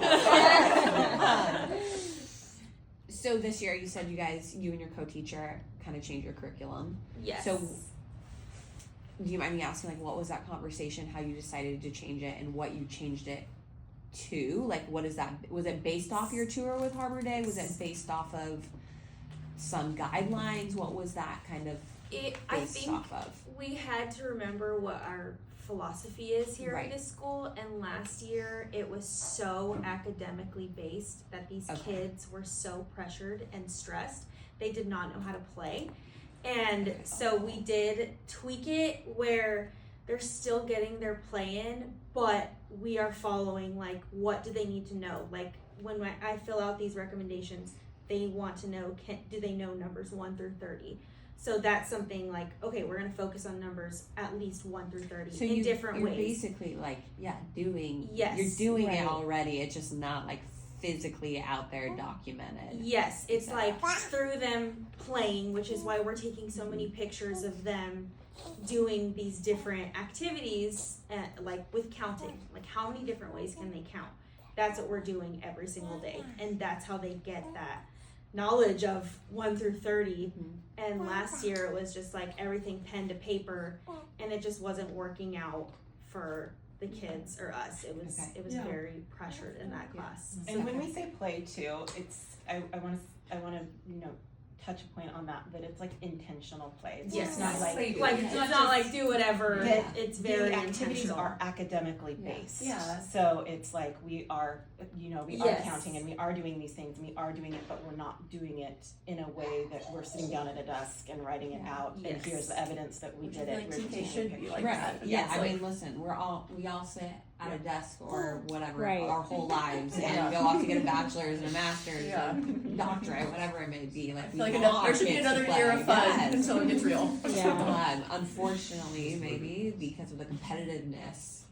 H: So this year, you said you and your co-teacher kind of changed your curriculum.
C: Yes.
H: So, do you mind me asking, like, what was that conversation? How you decided to change it, and what you changed it to? Like, what is that? Was it based off your tour with Harbor Day? Was it based off of some guidelines? What was that kind of
C: I
H: based
C: think
H: off of?
C: we had to remember what our philosophy is here
H: Right.
C: at this school, and last year it was so academically based that these
H: Okay.
C: kids were so pressured and stressed they did not know how to play, and so we did tweak it where they're still getting their play in, but we are following like what do they need to know. Like when I fill out these recommendations, they want to know do they know numbers 1 through 30. So that's something like, okay, we're gonna focus on numbers at least 1 through 30
H: So
C: in different
H: you're
C: ways.
H: basically like, doing.
C: Yes,
H: You're doing it
C: right.
H: already. It's just not like physically out there documented.
C: Yes, it's
H: Yeah.
C: like through them playing, which is why we're taking so many pictures of them doing these different activities, like with counting, like how many different ways can they count? That's what we're doing every single day, and that's how they get that knowledge of 1 through 30. And last year it was just like everything pen to paper, and it just wasn't working out for the kids or us. It was very pressured in that class.
A: And when we say play too, it's I want to touch a point on that it's like intentional play. It's
C: Yes.
A: not like
C: It's not like do whatever. It's very
A: the activities
C: intentional.
A: are academically based.
H: Yeah.
A: So it's like we are are
C: Yes.
A: counting and we are doing these things and we are doing it, but we're not doing it in a way that we're sitting down at a desk and writing it out and
C: Yes.
A: here's the evidence that we did it.
B: Like
A: We're
B: TK
A: taking
B: should
A: a
B: be
A: picture.
B: like
H: Right.
B: that.
H: Yeah.
B: It's
H: I
B: like-
H: mean, listen, we all sit at a desk or whatever
J: Right.
H: our whole lives and
B: Yeah.
H: go off to get a bachelor's and a master's
B: Yeah.
H: and doctorate, whatever it may be. Like,
B: I
H: we
B: feel like
H: want
B: there should be
H: kids to
B: another year
H: play.
B: of fun
H: Yes.
B: until it gets real.
J: Yeah.
H: Unfortunately, maybe because of the competitiveness,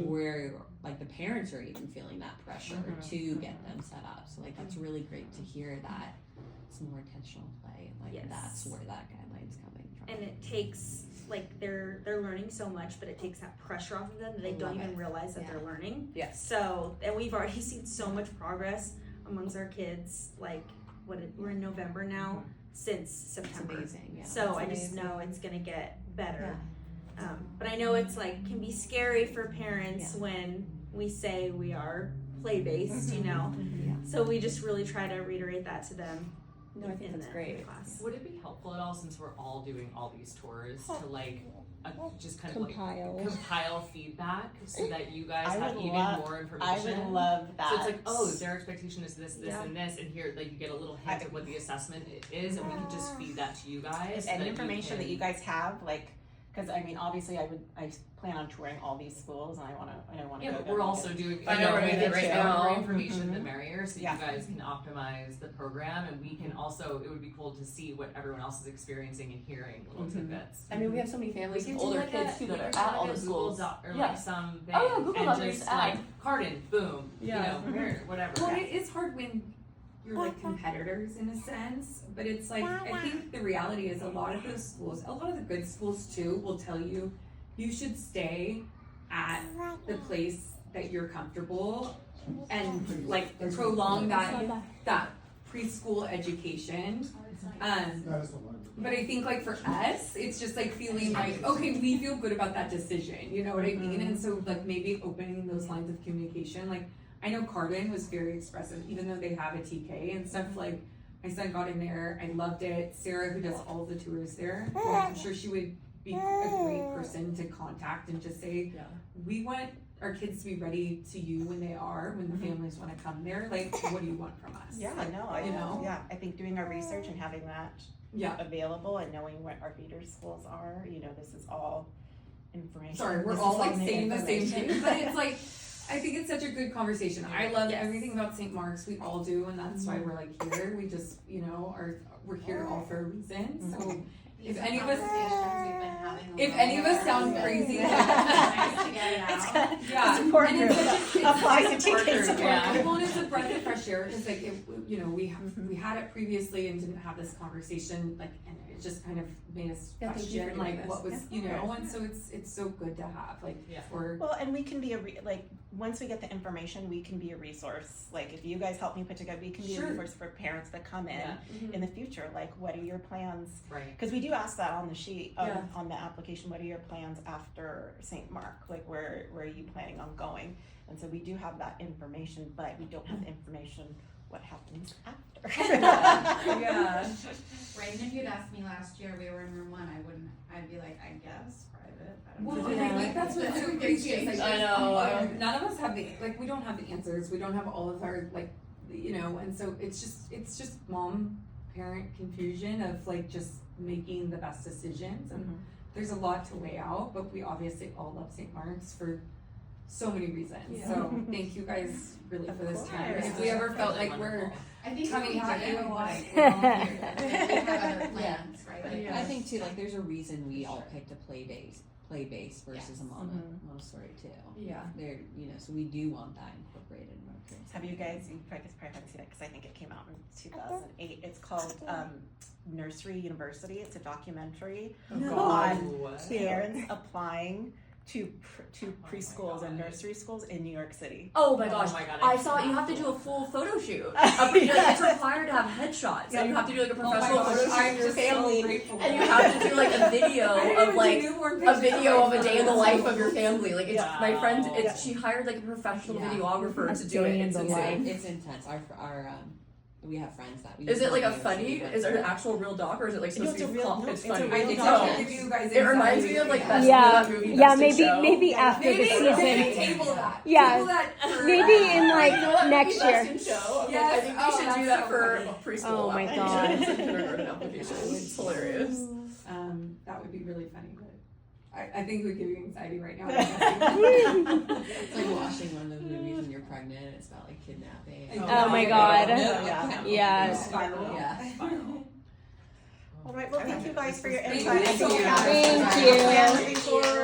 H: where like the parents are even feeling that pressure to get them set up. So like that's really great to hear that it's more intentional play. Like
C: Yes.
H: that's where that guideline's coming from.
C: And it takes like they're learning so much, but it takes that pressure off of them that they don't
H: Love
C: even
H: it.
C: realize that
H: Yeah.
C: they're learning.
B: Yes.
C: So, and we've already seen so much progress amongst our kids. Like, we're in November now, since
H: It's
C: September.
H: amazing. Yeah.
C: So
B: That's
C: I just
B: amazing.
C: know it's gonna get better. But I know it's like can be scary for parents when we say we are play based,
H: Yeah.
C: So we just really try to reiterate that to them.
B: No, I think
C: in
B: that's
C: the
B: great.
C: class.
I: Would it be helpful at all, since we're all doing all these tours, to like just kind of
J: Compile.
I: like compile feedback so that you guys
A: I
I: have
A: would
I: even
A: love-
I: more
A: I
I: information?
A: would love that.
I: So it's like, oh, their expectation is this,
C: Yeah.
I: and this, and here, like, you get a little hint of what the assessment is, and we can just feed that to you guys.
A: If
I: so
A: any
I: that
A: information that
I: can-
A: you guys have, like, because I mean, obviously, I plan on touring all these schools, and I want to
I: Yeah,
A: go.
I: but we're also doing,
A: I know,
I: we
A: right,
I: did
A: right
I: the
A: now.
I: more information the
A: Mhm.
I: merrier, so
A: Yeah.
I: you guys can optimize the program, and we can also, it would be cool to see what everyone else is experiencing and hearing little tidbits.
B: I mean, we have so many families
I: We
B: with
I: can do
B: older
I: like
B: kids
I: a-
B: too
I: we
B: that are
I: can do
B: at
I: like
B: all
I: a
B: the
I: Google
B: schools.
I: Doc or
B: Yeah.
I: like some thing,
B: Oh, yeah, Google
I: and
B: Doc,
I: just
B: just add.
I: like Cardin, boom,
B: Yeah.
I: you know, here, whatever.
E: Well, it is hard when you're like competitors in a sense, but it's like I think the reality is a lot of those schools, a lot of the good schools too, will tell you you should stay at the place that you're comfortable and like prolong that preschool education.
G: No, that's not mine.
E: But I think like for us, it's just like feeling like, okay, we feel good about that decision, you know what I mean? And so like maybe opening those lines of communication, like I know Cardin was very expressive, even though they have a TK and stuff, like my son got in there, I loved it. Sarah, who does all the tours there, I'm sure she would be a great person to contact and just say, we want our kids to be ready to you when they are, when the families wanna come there, like, what do you want from us?
A: Yeah, no,
E: You know?
A: yeah, I think doing our research and having that
E: Yeah.
A: available and knowing what our feeder schools are, this is all information.
E: Sorry, we're
A: This
E: all
A: is
E: like
A: new
E: saying the same
A: information.
E: thing, but it's like, I think it's such a good conversation. I love everything about St. Mark's. We all do, and that's why we're like here. We just, we're here all for a reason. So
M: These
E: if
M: are
E: any of us,
M: conversations we've been having a
E: if
M: lot
E: any of us
M: more,
E: sound
M: so
E: crazy,
M: it's nice to get it out.
E: yeah,
A: support
E: and
A: group.
E: it's such a,
A: Applies to
E: support
A: TK
E: group,
A: support
E: yeah.
A: group.
E: Well, and it's a breath of fresh air because like we had it previously and didn't have this conversation like, and it just kind of made us
B: Yeah, thank you for
E: question
B: doing
E: like
B: this.
E: what was and so it's so good to have like
I: Yeah.
E: for.
A: Well, and we can be once we get the information, we can be a resource. Like, if you guys help me put together, we can be
E: Sure.
A: a resource for parents that come in
I: Yeah.
A: in the future. Like, what are your plans?
I: Right.
A: Because we do ask that on the sheet,
B: Yeah.
A: on the application, what are your plans after St. Mark? Like, where are you planning on going? And so we do have that information, but we don't have information what happens after.
E: Yeah.
M: Right, and if you'd asked me last year, we were in room 1, I'd be like, I guess, private, I don't
E: Well,
M: know.
E: and I think that's what's so crazy is like,
B: I know.
E: none of us have we don't have the answers, we don't have all of our and so it's just mom parent confusion of like just making the best decisions and there's a lot to weigh out, but we obviously all love St. Mark's for so many reasons. So thank you guys really for this time.
A: course.
E: If we ever felt like
I: Wonderful.
M: I think
E: coming
M: we
E: at
M: did
E: you,
M: it,
E: like,
M: we're all here, we have other plans, right? Like,
H: I think too, like there's a reason we all picked a play base versus a Montessori too.
E: Yeah.
H: There, so we do want that incorporated in our curriculum.
A: Have you guys, you probably haven't seen it because I think it came out in 2008. It's called Nursery University. It's a documentary
I: Oh,
A: on parents applying to preschools and nursery schools in New York City.
B: Oh my gosh,
I: my God,
B: I saw you have to do a full photo shoot. It's required to have headshots, and you have to do like a professional photo shoot of your family, and you have to do like a video of like a video of a day in the life of your family. Like it's my friend, she hired like a professional videographer to do it. It's insane.
H: It's intense. Our we have friends that we.
B: Is it like a funny? Is there an actual real doc, or is it like supposed to be? It's funny.
E: I think I should give you guys.
B: It reminds me of like Best
J: Yeah,
B: that movie.
J: yeah,
B: Best in Show.
J: maybe after the season.
E: Table that.
J: Yeah.
E: Table that for,
J: Maybe in like
B: You know that
J: next
B: movie,
J: year.
B: Best in Show?
E: Yes.
B: I think we should do that for preschool.
J: Oh my
B: applications
J: God.
B: and kindergarten applications. It's hilarious.
E: That would be really funny, but I think it would give you anxiety right now.
H: It's like watching one of those movies when you're pregnant. It's about like kidnapping.
J: Oh my God.
A: Yeah.
J: Yeah.
A: Spiral.
H: Yeah.
A: All right, well, thank you guys for your
E: Thank
A: insight.
E: you so much.
J: Thank you.
A: Thank you.